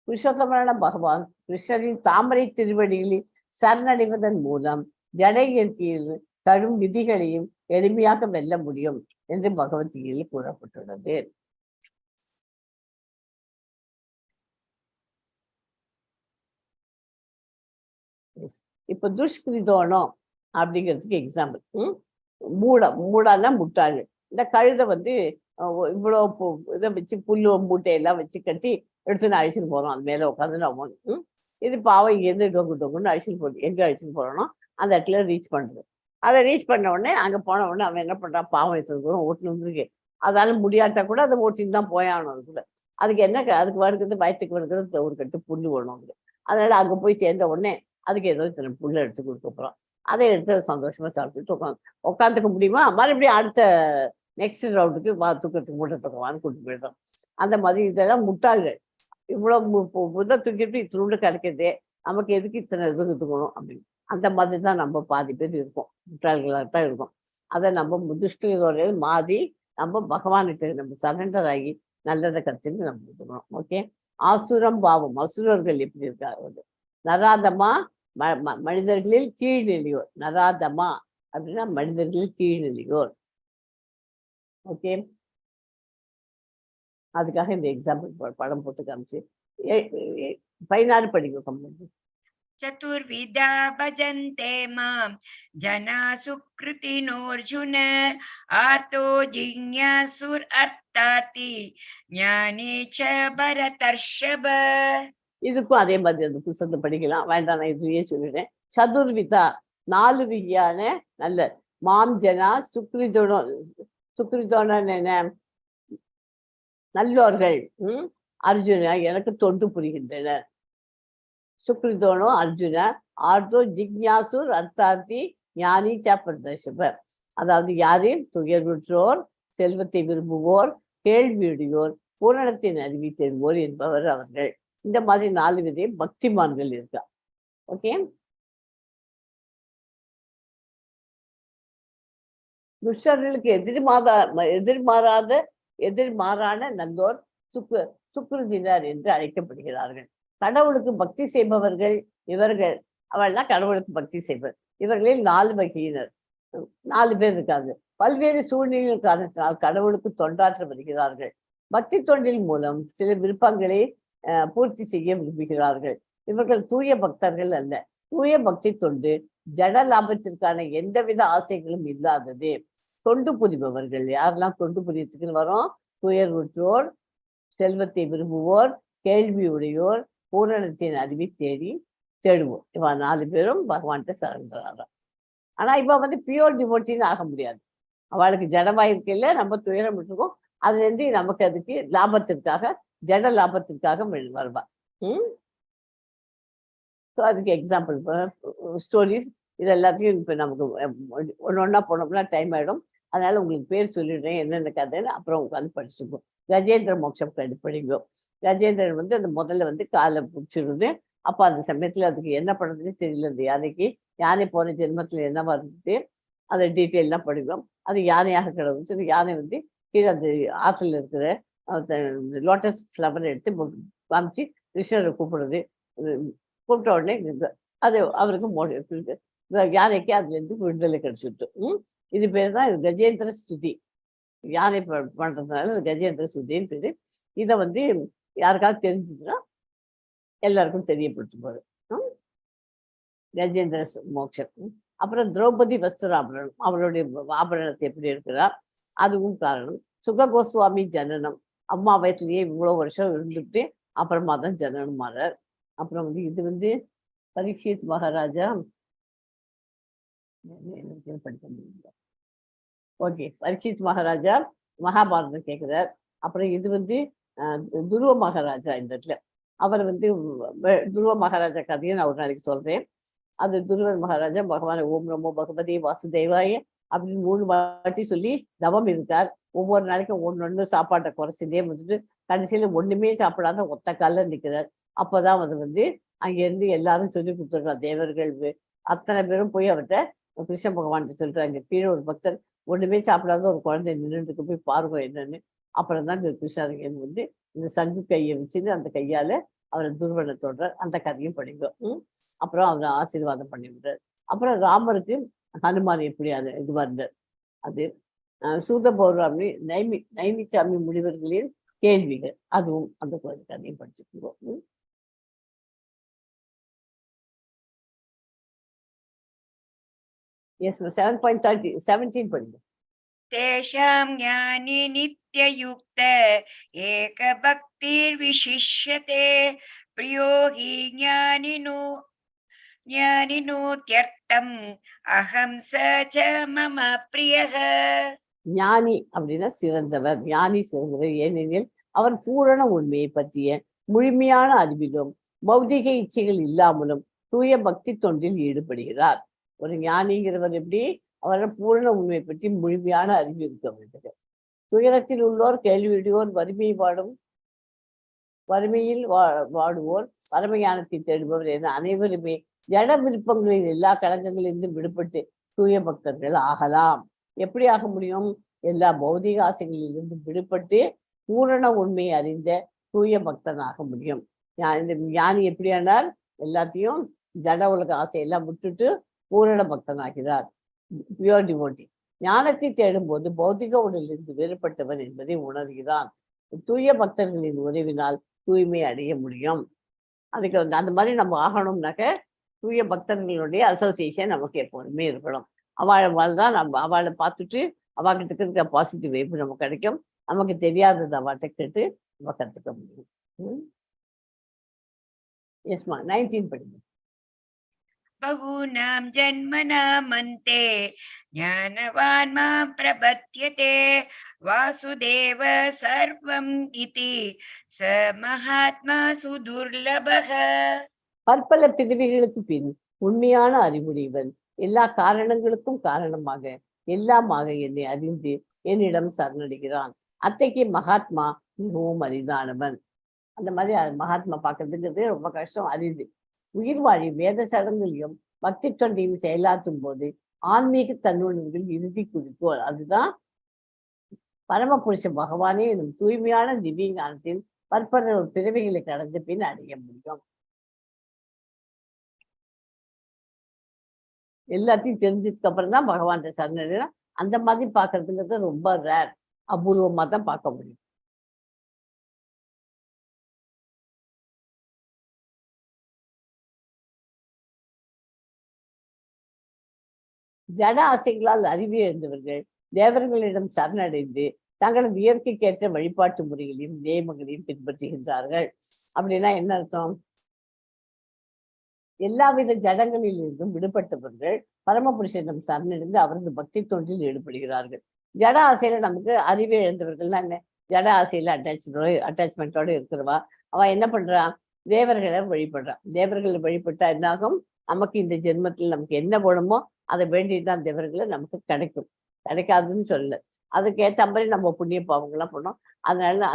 புருஷோத்தமரான பகவான் கிருஷ்ணரின் தாமரை திருவடிகளில் சரணடைவதன் மூலம் ஜட இயற்கையில் கடும் விதிகளையும் எளிமையாக வெல்ல முடியும் என்று பகவத்கீதையில் கூறப்பட்டுள்ளது. இப்ப துஷ்கிருதோணம் அப்படிங்கிறதுக்கு எக்ஸாம்பிள். மூடான்னா முட்டாள். இந்த கழுதை வந்து இவ்வளோ இதை வச்சு புல்லு மூட்டையெல்லாம் வச்சு கட்டி எடுத்துன்னு அழிச்சுட்டு போறோம். அது மேல உட்காந்து நம்ம இது பாவம் இங்கேருந்து டொங்குன்னு அழிச்சுட்டு போகுது. எங்க அழிச்சுட்டு போறோம்னா அந்த இடத்துல ரீச் பண்றது. அதை ரீச் பண்ண உடனே அங்க போன உடனே அவன் என்ன பண்றான், பாவம் எத்தனை தூரம் ஓட்டுன்னு வந்துருக்கு. அதால முடியாட்டா கூட அதை ஓட்டின்னு தான் போயாகணும். அதுக்குள்ள அதுக்கு என்ன அதுக்கு வருகிறது, வயிற்றுக்கு வருகிறது ஒரு கட்டு புல்லு வேணும். அதுக்கு அதனால அங்க போய் சேர்ந்த உடனே அதுக்கு ஏதோ இத்தனை புல்லை எடுத்து கொடுக்க போறோம். அதை எடுத்து சந்தோஷமா சாப்பிட்டுட்டு உட்காந்துக்க முடியுமா, மறுபடியும் அடுத்த நெக்ஸ்ட் ரவுண்டுக்கு தூக்கத்துக்கு மூட்டை தூக்கவான்னு கூட்டிட்டு போயிடுறோம். அந்த மாதிரி இதெல்லாம் முட்டாள்கள். இவ்வளவு முத தூக்கிட்டு இத்தினோண்டு கிடைக்கிறதே, நமக்கு எதுக்கு இத்தனை இது தூக்கணும் அப்படின்னு. அந்த மாதிரி தான் நம்ம பாதி பேர் இருக்கோம், முட்டாள்களாக தான் இருக்கும். அதை நம்ம துஷ்கிரதோட மாறி நம்ம பகவான்கிட்ட நம்ம சரண்டர் ஆகி நல்லதை கற்றுன்னு நம்ம இருக்கணும். ஓகே. ஆசுரம் பாவம், அசுரர்கள் எப்படி இருக்காங்க. நராதமா மனிதர்களில் கீழ்நிலையோர். நராதமா அப்படின்னா மனிதர்களில் கீழ்நிலையோர். ஓகே. அதுக்காக இந்த எக்ஸாம்பிள் படம் போட்டு காமிச்சு 16 படிக்கும் கம்பெனி. चतुर्विधा भजन्ते मां जना सुकृतिनोऽर्जुन आर्तो जिज्ञासुरर्थार्थी ज्ञानी च भरतर्षभ. இதுக்கும் அதே மாதிரி அந்த புத்தகத்தை படிக்கலாம். வேண்டாம், நான் இதுலயே சொல்லிடுறேன். சதுர்விதா 4 விதியான நல்ல மாம் ஜனா சுக்ரிதோன என்ன நல்லோர்கள் அர்ஜுனா எனக்கு தொண்டு புரிகின்றனர். சுக்ரிதோனோ அர்ஜுன ஆர்த்தோ ஜிக்ஞாசுர் அர்த்தார்த்தி ஞானி பிரதர்ஷபர். அதாவது யாரையும் துயர்வுற்றோர், செல்வத்தை விரும்புவோர், கேள்வியுடையோர், பூரணத்தின் அறிவி தேடுவோர் என்பவர் அவர்கள். இந்த மாதிரி 4 விதை பக்திமான்கள் இருக்கா. ஓகே. துஷ்டர்களுக்கு எதிர்மாறான நல்லோர் சுக்ருதினர் என்று அழைக்கப்படுகிறார்கள். கடவுளுக்கு பக்தி செய்பவர்கள் இவர்கள். அவள்லாம் கடவுளுக்கு பக்தி செய்வர். இவர்களில் 4 வகையினர், 4 பேர் இருக்காங்க. பல்வேறு சூழ்நிலைகள் காரணத்தினால் கடவுளுக்கு தொண்டாற்ற வருகிறார்கள். பக்தி தொண்டின் மூலம் சில விருப்பங்களை பூர்த்தி செய்ய விரும்புகிறார்கள். இவர்கள் தூய பக்தர்கள் அல்ல. தூய பக்தி தொண்டு ஜட லாபத்திற்கான எந்தவித ஆசைகளும் இல்லாதது. தொண்டு புரிபவர்கள் யாரெல்லாம் தொண்டு புரியத்துக்குன்னு வரோம்? துயர்வுற்றோர், செல்வத்தை விரும்புவோர், கேள்வியுடையோர், பூரணத்தின் அறிவை தேடுவோம். இவ 4 பேரும் பகவான்கிட்ட சரண்டராக. ஆனா இவ வந்து பியூர் டிவோட்டின்னு ஆக முடியாது. அவளுக்கு ஜடமாயிருக்கையில நம்ம துயரம் விட்டுருக்கோம். அதுல இருந்து நமக்கு அதுக்கு லாபத்திற்காக, ஜட லாபத்திற்காக வருவா. ஸோ அதுக்கு எக்ஸாம்பிள் ஸ்டோரிஸ் இது எல்லாத்தையும் இப்போ நமக்கு ஒன்றா போனோம்னா டைம் ஆகிடும். அதனால உங்களுக்கு பேர் சொல்லிடுறேன் என்னென்ன கதைன்னு, அப்புறம் உட்காந்து படிச்சுப்போம். கஜேந்திர மோட்சம் படிங்கோ. கஜேந்திரன் வந்து அந்த முதல்ல வந்து காலை பிடிச்சிருந்து, அப்போ அந்த சமயத்தில் அதுக்கு என்ன பண்ணுறதுன்னு தெரியல. அந்த யானை போன ஜென்மத்தில் என்ன வருது அதை டீட்டெயிலாம் படிக்கும். அது யானையாக கிடந்துச்சு. அந்த யானை வந்து கீழே அந்த ஆற்றுல இருக்கிற லோட்டஸ் ஃப்ளவர் எடுத்து காமிச்சு கிருஷ்ணரை கூப்பிடுறது. கூப்பிட்ட உடனே அது அவருக்கு யானைக்கு அதுலேருந்து விடுதலை கிடைச்சிட்டு. இது பேர் தான் கஜேந்திர ஸ்துதி. யானை பண்றதுனால கஜேந்திர ஸ்துதின்னு பேரு. இதை வந்து யாருக்காவது தெரிஞ்சதுன்னா எல்லாருக்கும் தெரியப்படுத்தும் போது கஜேந்திர மோட்சம். அப்புறம் திரௌபதி வஸ்திராபரணம், அவருடைய ஆபரணத்தை எப்படி இருக்கிறார் அதுவும் காரணம். சுக கோஸ்வாமி ஜனனம், அம்மா வயசுலயே இவ்வளவு வருஷம் இருந்துட்டு அப்புறமா தான் ஜனனம் ஆறார். அப்புறம் வந்து இது வந்து பரீட்சித் மகாராஜா படிக்க முடியல. ஓகே, பரீட்சித் மகாராஜா மகாபாரதம் கேட்கிறார். அப்புறம் இது வந்து துருவ மகாராஜா. இந்த இடத்துல அவர் வந்து துருவ மகாராஜா கதையை நான் ஒரு நாளைக்கு சொல்றேன். அது துருவ மகாராஜா பகவான் ஓம் நமோ பகவதி வாசுதேவாய அப்படின்னு 3 வாட்டி சொல்லி தவம் இருக்கார். ஒவ்வொரு நாளைக்கும் ஒன்று சாப்பாட்டை குறைச்சிட்டே வந்துட்டு கடைசியில ஒண்ணுமே சாப்பிடாத ஒத்த காலில் நிற்கிறார். அப்போதான் அது வந்து அங்கேருந்து எல்லாரும் சொல்லி கொடுத்துருக்காங்க. தேவர்கள் அத்தனை பேரும் போய் அவர்கிட்ட கிருஷ்ண பகவான் சொல்றாங்க. கீழே ஒரு பக்தர் ஒண்ணுமே சாப்பிடாத ஒரு குழந்தை நின்றுட்டு போய் பாருங்க என்னன்னு. அப்புறம் தான் கிருஷ்ணன் வந்து இந்த சங்கு கையை வச்சுன்னு அந்த கையால அவரை துருவனை தொடுறார். அந்த கதையும் படிங்க. அப்புறம் அவரை ஆசீர்வாதம் பண்ணி விடுறார். அப்புறம் ராமருக்கு ஹனுமான் எப்படி இது வந்தார். அது சூத பௌர்ணமி நைமிச்சாமி முனிவர்களின் கேள்விகள், அதுவும் அந்த கதையும் படிச்சுக்கோங்க. எஸ் 7.30 17 படிங்க. तेषां ज्ञाने नित्ययुक्त एकभक्तिर्विशिष्यते प्रियो हि ज्ञानिनोत्यर्थम् अहं स च मम प्रियः. ஞானி அப்படின்னா சிறந்தவர், ஞானி சிறந்தவர். ஏனெனில் அவர் பூரண உண்மையை பற்றிய முழுமையான அறிவிலும் பௌதிக இச்சைகள் இல்லாமலும் தூய பக்தி தொண்டில் ஈடுபடுகிறார். ஒரு ஞானிங்கிறவர் எப்படி? அவரை பூரண உண்மையை பற்றி முழுமையான அறிவு இருக்க வேண்டும். துயரத்தில் உள்ளோர், கேள்வியுடையோர், வறுமையில் வாடுவோர், பரமஞானத்தை தேடுபவர் என அனைவருமே ஜட விருப்பங்களின் எல்லா களங்கங்களிலிருந்து விடுபட்டு தூய பக்தர்கள் ஆகலாம். எப்படி ஆக முடியும்? எல்லா பௌதிக ஆசைகளிலிருந்து விடுபட்டு பூரண உண்மையை அறிந்த தூய பக்தனாக முடியும். இந்த ஞானி எப்படியானால் எல்லாத்தையும் ஜட உலக ஆசையெல்லாம் விட்டுட்டு பூரண பக்தனாகிறார், பியூர் டிவோட்டி. ஞானத்தை தேடும் போது பௌதிக உடலிலிருந்து வேறுபட்டவன் என்பதை உணர்கிறான். தூய பக்தர்களின் உறவினால் தூய்மை அடைய முடியும். அதுக்கு அந்த மாதிரி நம்ம ஆகணும்னாக்க தூய பக்தர்களுடைய அசோசியேஷன் நமக்கு எப்போதுமே இருக்கணும். அவள் தான் நம்ம அவளை பார்த்துட்டு அவகிட்ட இருக்கிற பாசிட்டிவ் வைப்பு நமக்கு கிடைக்கும். நமக்கு தெரியாதது அவட்ட கேட்டு நம்ம கற்றுக்க முடியும். எஸ்மா 19 படிங்க. बहूनां जन्मनामन्ते ज्ञानवान् मां प्रपद्यते वासुदेव सर्वम् इति स महात्मा सुदुर्लभः. பற்பல பிறவிகளுக்கு பின் உண்மையான அறிவுடையவன், எல்லா காரணங்களுக்கும் காரணமாக எல்லாமாக என்னை அறிந்து என்னிடம் சரணடைகிறான். அத்தகைய மகாத்மா மிகவும் அரிதானவன். அந்த மாதிரி மகாத்மா பார்க்கறதுங்கிறது ரொம்ப கஷ்டம், அரிது. உயிர் வாழி வேத சடங்குகளையும் பக்தி தொண்டையும் செயலாற்றும் போது ஆன்மீக தன்னுணர்வில் இறுதி குறிக்கோள் அதுதான் பரமபுருஷ பகவானே எனும் தூய்மையான திவ்ய ஞானத்தில் பற்பல பிறவிகளை கடந்த பின் அடைய முடியும். எல்லாத்தையும் தெரிஞ்சதுக்கு அப்புறம் தான் பகவான் சரணடைனா. அந்த மாதிரி பார்க்கறதுங்கிறது ரொம்ப ரேர், அபூர்வமா தான் பார்க்க முடியும். ஜட ஆசைகளால் அறிவு எழுந்தவர்கள் தேவர்களிடம் சரணடைந்து தங்களது இயற்கைக்கேற்ற வழிபாட்டு முறைகளையும் நியமங்களையும் பின்பற்றுகின்றார்கள். அப்படின்னா என்ன அர்த்தம்? எல்லாவித ஜடங்களில் இருந்தும் விடுபட்டவர்கள் பரமபுருஷனிடம் சரணடைந்து அவரது பக்தி தொண்டில் ஈடுபடுகிறார்கள். ஜட ஆசையில நமக்கு அறிவு எழுந்தவர்கள்லாம் என்ன? ஜட ஆசையில அட்டாச்மெண்டோட இருக்கிறவா அவன் என்ன பண்றான்? தேவர்களை வழிபடுறான். தேவர்களை வழிபட்டா என்னாகும்? நமக்கு இந்த ஜென்மத்தில் நமக்கு என்ன வேணுமோ அதை வேண்டிதான் தேவர்களை நமக்கு கிடைக்கும். கிடைக்காதுன்னு சொல்லல, அதுக்கு ஏற்ற மாதிரி நம்ம புண்ணிய பாவங்கள்லாம் பண்ணோம். அதனால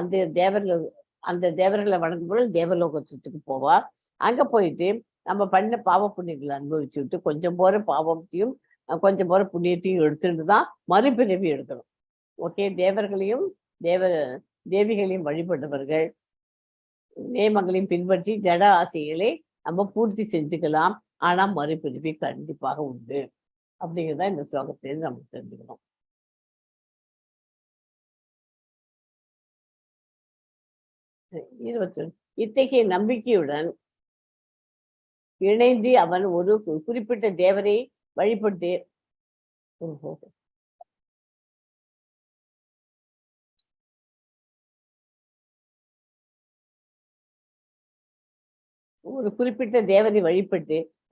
அந்த தேவர்களை வணங்கும் பொழுது தேவலோகத்துக்கு போவா. அங்க போயிட்டு நம்ம பண்ண பாவ புண்ணியங்களை அனுபவிச்சு விட்டு கொஞ்சம் போற பாவத்தையும் கொஞ்சம் போற புண்ணியத்தையும் எடுத்துட்டு தான் மறுபிறவி எடுக்கணும். ஓகே, தேவர்களையும் தேவிகளையும் வழிபட்டவர்கள் நியமங்களையும் பின்பற்றி ஜட ஆசைகளை நம்ம பூர்த்தி செஞ்சுக்கலாம். ஆனா மறுபிறவி கண்டிப்பாக உண்டு அப்படிங்கிறத இந்த ஸ்லோகத்திலிருந்து நம்ம தெரிஞ்சுக்கணும். இத்தகைய நம்பிக்கையுடன் இணைந்து அவன் ஒரு குறிப்பிட்ட தேவரை வழிபட்டு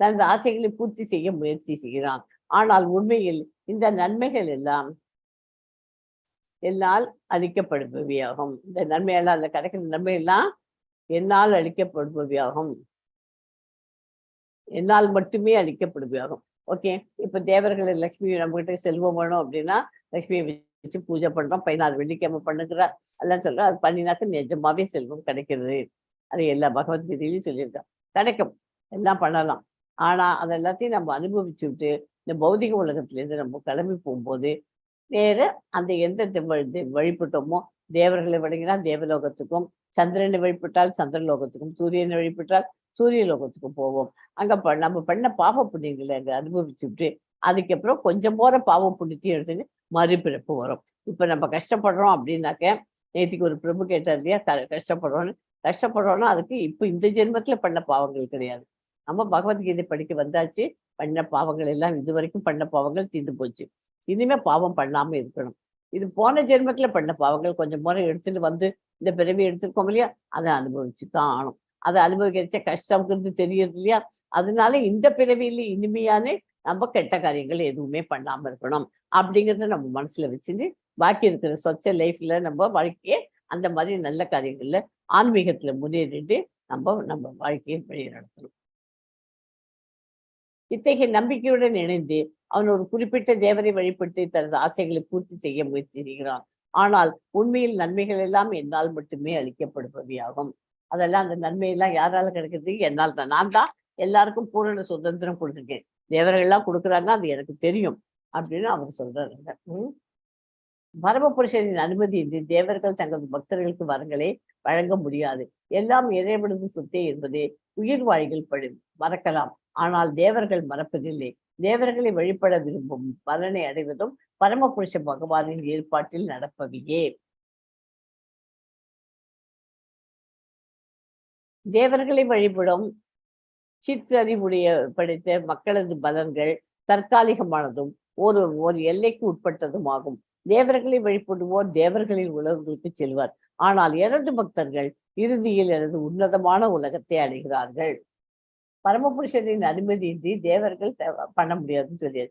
தனது ஆசைகளை பூர்த்தி செய்ய முயற்சி செய்கிறான். ஆனால் உண்மையில் இந்த நன்மைகள் என்னால் அளிக்கப்படுபவையாகும். இந்த நன்மையெல்லாம் அந்த கிடைக்கிற நன்மையெல்லாம் என்னால் அளிக்கப்படுபவையாகும், என்னால் மட்டுமே அளிக்கப்படுபவையாகும். ஓகே, இப்ப தேவர்களை லட்சுமி நம்மகிட்ட செல்வம் வேணும் அப்படின்னா லட்சுமியை வச்சு பூஜை பண்றோம், 16 வெள்ளிக்கிழமை பண்ணுகிற எல்லாம் சொல்றோம். அது பண்ணினாக்க நிஜமாவே செல்வம் கிடைக்கிறது. அது எல்லா பகவத்கீதையிலையும் சொல்லியிருக்கான், கிடைக்கும், எல்லாம் பண்ணலாம். ஆனா அதெல்லாத்தையும் நம்ம அனுபவிச்சு விட்டு இந்த பௌதிக உலகத்திலேருந்து நம்ம கிளம்பி போகும்போது நேர அந்த எந்த வழிபட்டோமோ தேவர்களை வழங்கினால் தேவலோகத்துக்கும், சந்திரனை வழிபட்டால் சந்திரலோகத்துக்கும், சூரியனை வழிபட்டால் சூரிய லோகத்துக்கும் போவோம். அங்க நம்ம பண்ண பாவ புண்ணியங்களை அங்க அனுபவிச்சுட்டு அதுக்கப்புறம் கொஞ்சம் போற பாவ புண்ணியத்தையும் எடுத்துட்டு மறுபிறப்பு வரும். இப்ப நம்ம கஷ்டப்படுறோம் அப்படின்னாக்க, நேற்றுக்கு ஒரு பிரபு கேட்டார் இல்லையா, கஷ்டப்படுறோம்னா அதுக்கு இப்ப இந்த ஜென்மத்துல பண்ண பாவங்கள் கிடையாது. நம்ம பகவத்கீதை படிக்க வந்தாச்சு, பண்ண பாவங்கள் எல்லாம் இதுவரைக்கும் பண்ண பாவங்கள் தீர்ந்து போச்சு. இனிமே பாவம் பண்ணாம இருக்கணும். இது போன ஜென்மத்துல பண்ண பாவங்கள் கொஞ்சம் முறை எடுத்துட்டு வந்து இந்த பிறவி எடுத்துருக்கோம் இல்லையா, அதை அனுபவிச்சு தான் ஆகணும். அதை அனுபவிக்க கஷ்டம்ங்கிறது தெரியுது இல்லையா, அதனால இந்த பிறவியில இனிமையான நம்ம கெட்ட காரியங்கள் எதுவுமே பண்ணாம இருக்கணும் அப்படிங்கிறத நம்ம மனசுல வச்சுட்டு பாக்கி இருக்கிற சொச்ச லைஃப்ல நம்ம வாழ்க்கையை அந்த மாதிரி நல்ல காரியங்கள்ல ஆன்மீகத்துல முன்னேறிட்டு நம்ம வாழ்க்கையை வழி நடத்தணும். இத்தகைய நம்பிக்கையுடன் இணைந்து அவன் ஒரு குறிப்பிட்ட தேவரை வழிபட்டு தனது ஆசைகளை பூர்த்தி செய்ய முயற்சி செய்கிறான். ஆனால் உண்மையில் நன்மைகள் எல்லாம் என்னால் மட்டுமே அளிக்கப்படுபவையாகும். அதெல்லாம் அந்த நன்மையெல்லாம் யாரால கிடைக்கிறது? என்னால் தான். நான் தான் எல்லாருக்கும் பூரண சுதந்திரம் கொடுத்துருக்கேன். தேவர்கள்லாம் கொடுக்குறாங்க, அது எனக்கு தெரியும் அப்படின்னு அவர் சொல்றாருங்க. பரமபுருஷனின் அனுமதியின்றி தேவர்கள் தங்களது பக்தர்களுக்கு வரங்களை வழங்க முடியாது. எல்லாம் இறைவனது சொத்தே என்பதை உயிர் வாழிகள் மறக்கலாம். ஆனால் தேவர்கள் மறப்பதில்லை. தேவர்களை வழிபட விரும்பும் பலனை அடைவதும் பரமபுருஷ பகவானின் ஏற்பாட்டில் நடப்பவையே. தேவர்களை வழிபடும் சிற்றறிவுடைய படைத்த மக்களது பலன்கள் தற்காலிகமானதும் ஒரு எல்லைக்கு உட்பட்டதும் ஆகும். தேவர்களை வழிபடுவோர் தேவர்களின் உலகங்களுக்கு செல்வார். ஆனால் எனது பக்தர்கள் இறுதியில் எனது உன்னதமான உலகத்தை அடைகிறார்கள். பரமபுருஷனின் அனுமதியின்றி தேவர்கள் பண்ண முடியாதுன்னு சொல்லியது.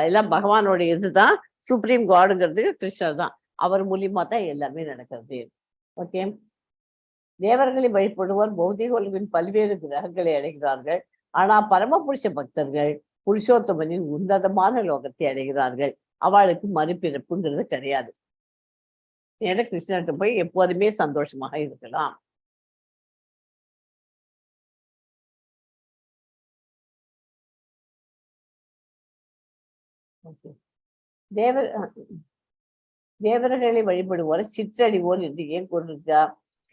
எல்லாம் பகவானுடைய இதுதான், சுப்ரீம் காடுங்கிறது கிருஷ்ணர் தான். அவர் மூலியமா தான் எல்லாமே நடக்கிறது. ஓகே, தேவர்களை வழிபடுவோர் பௌதிக உலகின் பல்வேறு கிரகங்களை அடைகிறார்கள். ஆனா பரமபுருஷ பக்தர்கள் புருஷோத்தமனின் உன்னதமான லோகத்தை அடைகிறார்கள். அவளுக்கு மறுபிறப்புங்கிறது கிடையாது. ஏன்னா கிருஷ்ணர்கிட்ட போய் எப்போதுமே சந்தோஷமாக இருக்கலாம். தேவர்களை வழிபடுவோர் சிற்றறிவோர் என்று ஏன் கூறிருக்கா?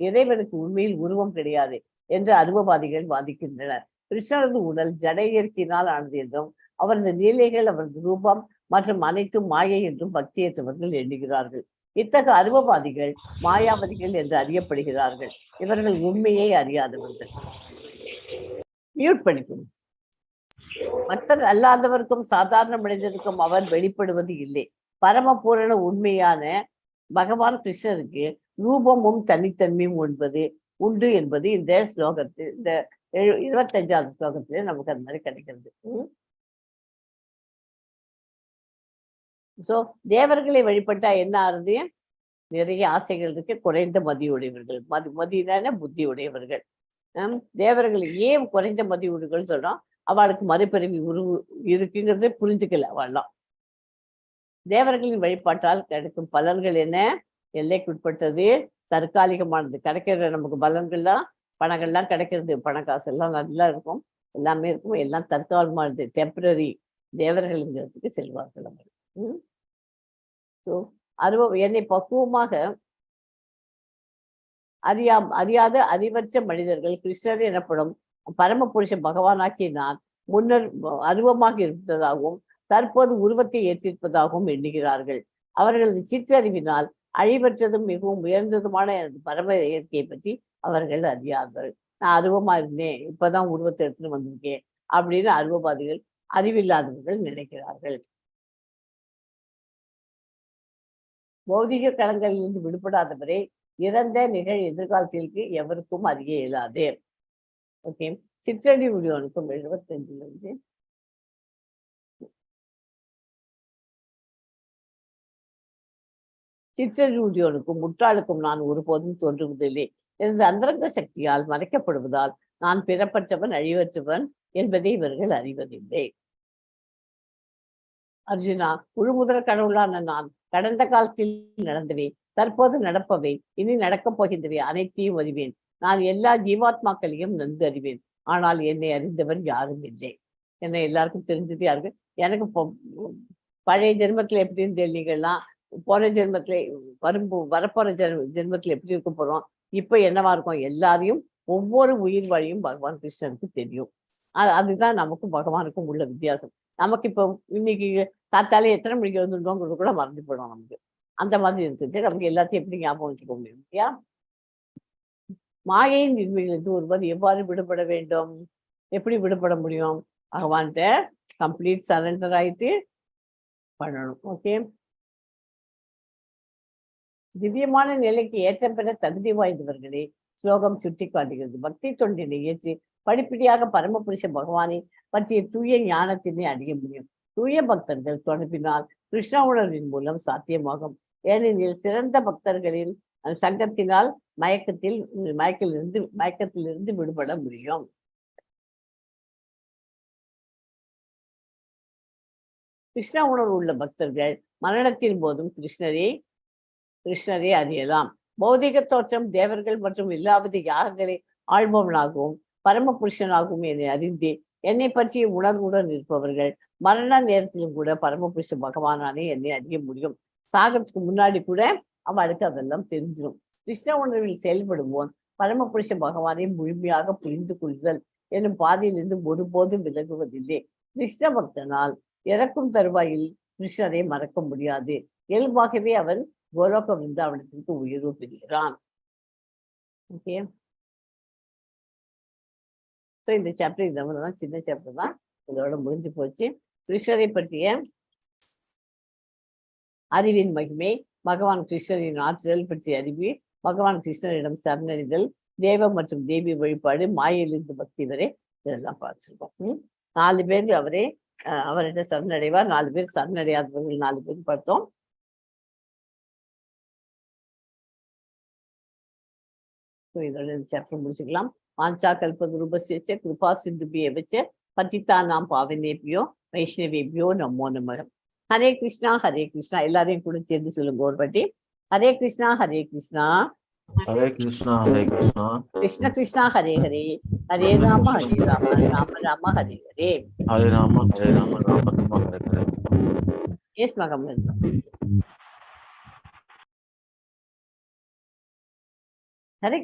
இறைவனுக்கு உண்மையில் உருவம் கிடையாது என்று அனுபவாதிகள் வாதிக்கின்றனர். கிருஷ்ணரது உடல் ஜட இயற்கையினால் ஆனது என்றும் அவரது லீலைகள் அவரது ரூபம் மற்றும் அனைத்தும் மாயை என்றும் பக்தியேற்றவர்கள் எண்ணுகிறார்கள். இத்தகைய அனுபவாதிகள் மாயாவதிகள் என்று அறியப்படுகிறார்கள். இவர்கள் உண்மையை அறியாதவர்கள். மியூட் பண்ணிக்கணும். மற்ற அல்லாதவருக்கும் சாதாரண மனிதனுக்கும் அவர் வெளிப்படுவது இல்லை. பரமபூரண உண்மையான பகவான் கிருஷ்ணருக்கு ரூபமும் தனித்தன்மையும் உண்டு என்பது இந்த ஸ்லோகத்தில், இந்த 25வது ஸ்லோகத்திலே நமக்கு அந்த மாதிரி கிடைக்கிறது. சோ தேவர்களை வழிபட்டா என்ன ஆறுது? நிறைய ஆசைகள் இருக்கு, குறைந்த மதியுடையவர்கள். மதியான புத்தி உடையவர்கள். தேவர்கள் ஏன் குறைந்த மதியுடையவர்கள் சொல்றோம்? அவளுக்கு மறுபிறவி இருக்குங்கிறத புரிஞ்சுக்கல அவள்லாம். தேவர்களின் வழிபாட்டால் கிடைக்கும் பலன்கள் என்ன? எல்லைக்குட்பட்டது, தற்காலிகமானது. கிடைக்கிற நமக்கு பலன்கள்லாம், பணங்கள்லாம் கிடைக்கிறது, பண காசு எல்லாம் நல்லா இருக்கும், எல்லாமே இருக்கும், எல்லாம் தற்காலிகமானது, டெம்பரரி. தேவர்களுங்கிறதுக்கு செல்வார்கள் அவங்க. என்னை பக்குவமாக அறியாத அறிவற்ற மனிதர்கள் கிருஷ்ணர் எனப்படும் பரமபுருஷ பகவானாக்கி நான் முன்னர் அருவமாக இருப்பதாகவும் தற்போது உருவத்தை ஏற்றிருப்பதாகவும் எண்ணுகிறார்கள். அவர்களது சிற்றறிவினால் அழிவற்றதும் மிகவும் உயர்ந்ததுமான பரம இயற்கையை பற்றி அவர்கள் அறியாதவர்கள். நான் அருவமா இருந்தேன், இப்பதான் உருவத்தை எடுத்துட்டு வந்திருக்கேன் அப்படின்னு அருவவாதிகள், அறிவில்லாதவர்கள் நினைக்கிறார்கள். பௌதிக களங்களிலிருந்து விடுபடாதவரை இறந்த எதிர்காலத்திற்கு எவருக்கும் அறிய இயலாது. ஓகே, சிற்றடி உடையோனுக்கும் 75 சிற்றடி உடையோனுக்கும் முட்டாளுக்கும் நான் ஒருபோதும் தோன்றுவதில்லை. எனது அந்தரங்க சக்தியால் மறைக்கப்படுவதால் நான் பிறப்பற்றவன், அழிவற்றவன் என்பதை இவர்கள் அறிவதில்லை. அர்ஜுனா, முழுமுதற் கடவுளான நான் கடந்த காலத்தில் நடந்தவை, தற்போது நடப்பவை, இனி நடக்கப் போகின்றவை அனைத்தையும் அறிவேன். நான் எல்லா ஜீவாத்மாக்களையும் நன்கு அறிவேன். ஆனால் என்னை அறிந்தவன் யாரும் இல்லை. என்னை எல்லாருக்கும் தெரிஞ்சது யாருக்கு? எனக்கு பழைய ஜென்மத்துல எப்படின்னு தெரியலீங்கலாம், போன ஜென்மத்துல வரப்போற ஜென்மத்துல எப்படி இருக்க போறோம், இப்ப என்னவா இருக்கும், எல்லாரையும் ஒவ்வொரு உயிர் வழியும் பகவான் கிருஷ்ணனுக்கு தெரியும். அதுதான் நமக்கும் பகவானுக்கும் உள்ள வித்தியாசம். நமக்கு இப்போ இன்னைக்கு காத்தாலே எத்தனை மணிக்கு வந்துட்டோங்கிறது கூட மறந்து போயிடும் நமக்கு. அந்த மாதிரி இருக்குது. நமக்கு எல்லாத்தையும் எப்படி ஞாபகம் வச்சுக்க முடியும் இல்லையா? மாயையின் விண்மையிலிருந்து ஒருவர் எவ்வாறு விடுபட வேண்டும்? எப்படி விடுபட முடியும்? பகவான்கிட்ட கம்ப்ளீட் சரண்டர் ஆயிட்டு பண்ணணும். ஓகே, திவ்யமான நிலைக்கு ஏற்றம் பெற தகுதி வாய்ந்தவர்களே ஸ்லோகம் சுட்டி காட்டுகிறது. பக்தி தொண்டினை ஏற்றி படிப்படியாக பரமபுருஷ பகவானை பற்றிய தூய ஞானத்தினை அடைய முடியும். தூய பக்தர்கள் தொடர்பினால் கிருஷ்ண உணர்வின் மூலம் சாத்தியமாகும். ஏனெனில் சிறந்த பக்தர்களின் சங்கத்தினால் மயக்கத்திலிருந்து விடுபட முடியும். கிருஷ்ண உணர்வு உள்ள பக்தர்கள் மரணத்தின் போதும் கிருஷ்ணரை அறியலாம். பௌதிக தோற்றம் தேவர்கள் மற்றும் எல்லாவித யாகங்களை ஆள்பவனாகவும் பரமபுருஷனாகவும் என்னை அறிந்து என்னை பற்றிய உணர்வுடன் இருப்பவர்கள் மரண நேரத்திலும் கூட பரமபுருஷ பகவானானே என்னை அறிய முடியும். சாகத்துக்கு முன்னாடி கூட அவளுக்கு அதெல்லாம் தெரிஞ்சிடும். கிருஷ்ண உணர்வில் செயல்படுவோன் பரமபுருஷ பகவானை முழுமையாக புரிந்து கொள்ளுதல் என்னும் பாதையிலிருந்து ஒருபோதும் விலகுவதில்லை. கிருஷ்ண பக்தனால் இறக்கும் தருவாயில் கிருஷ்ணரை மறக்க முடியாது. இயல்பாகவே அவன் கோலோக விருந்தாவனத்திற்கு உயர்வு பெறுகிறான். ஓகே, இந்த சாப்டர் இதெல்லாம் சின்ன சாப்டர் தான், இதோட முடிஞ்சு போச்சு. கிருஷ்ணரை பற்றிய அறிவின் மகிமை, பகவான் கிருஷ்ணரின் ஆற்றல் பற்றிய அறிவு, பகவான் கிருஷ்ணரிடம் சரணடைதல், தேவ மற்றும் தேவி வழிபாடு, மாயிலிருந்து பக்தி வரை இதெல்லாம் பார்த்துருக்கோம். 4 பேர் அவர்கிட்ட சரணடைவார், 4 பேர் சரணடையாதவர்கள் 4 பேர் பார்த்தோம். இதோட சாப்டர் முடிச்சுக்கலாம். வாஞ்சா கல்பத்ருபஸ்ய கிருபா சிந்துபிய வச்ச பத்திதானாம் பாவனேபியோ வைஷ்ணவேபியோ நமோ நமः. ஹரே கிருஷ்ணா ஹரே கிருஷ்ணா. எல்லாரையும் கூட சேர்ந்து சொல்லுங்க ஒரு வாட்டி. ஹரே கிருஷ்ணா ஹரே கிருஷ்ணா ஹரே கிருஷ்ணா ஹரே கிருஷ்ணா கிருஷ்ண கிருஷ்ணா ஹரே ஹரே ஹரே ராம ராம ராம ஹரே ஹரே ஹரே ராம ராம ராம ஹரே ஹரே. எஸ் மகம். ஹரே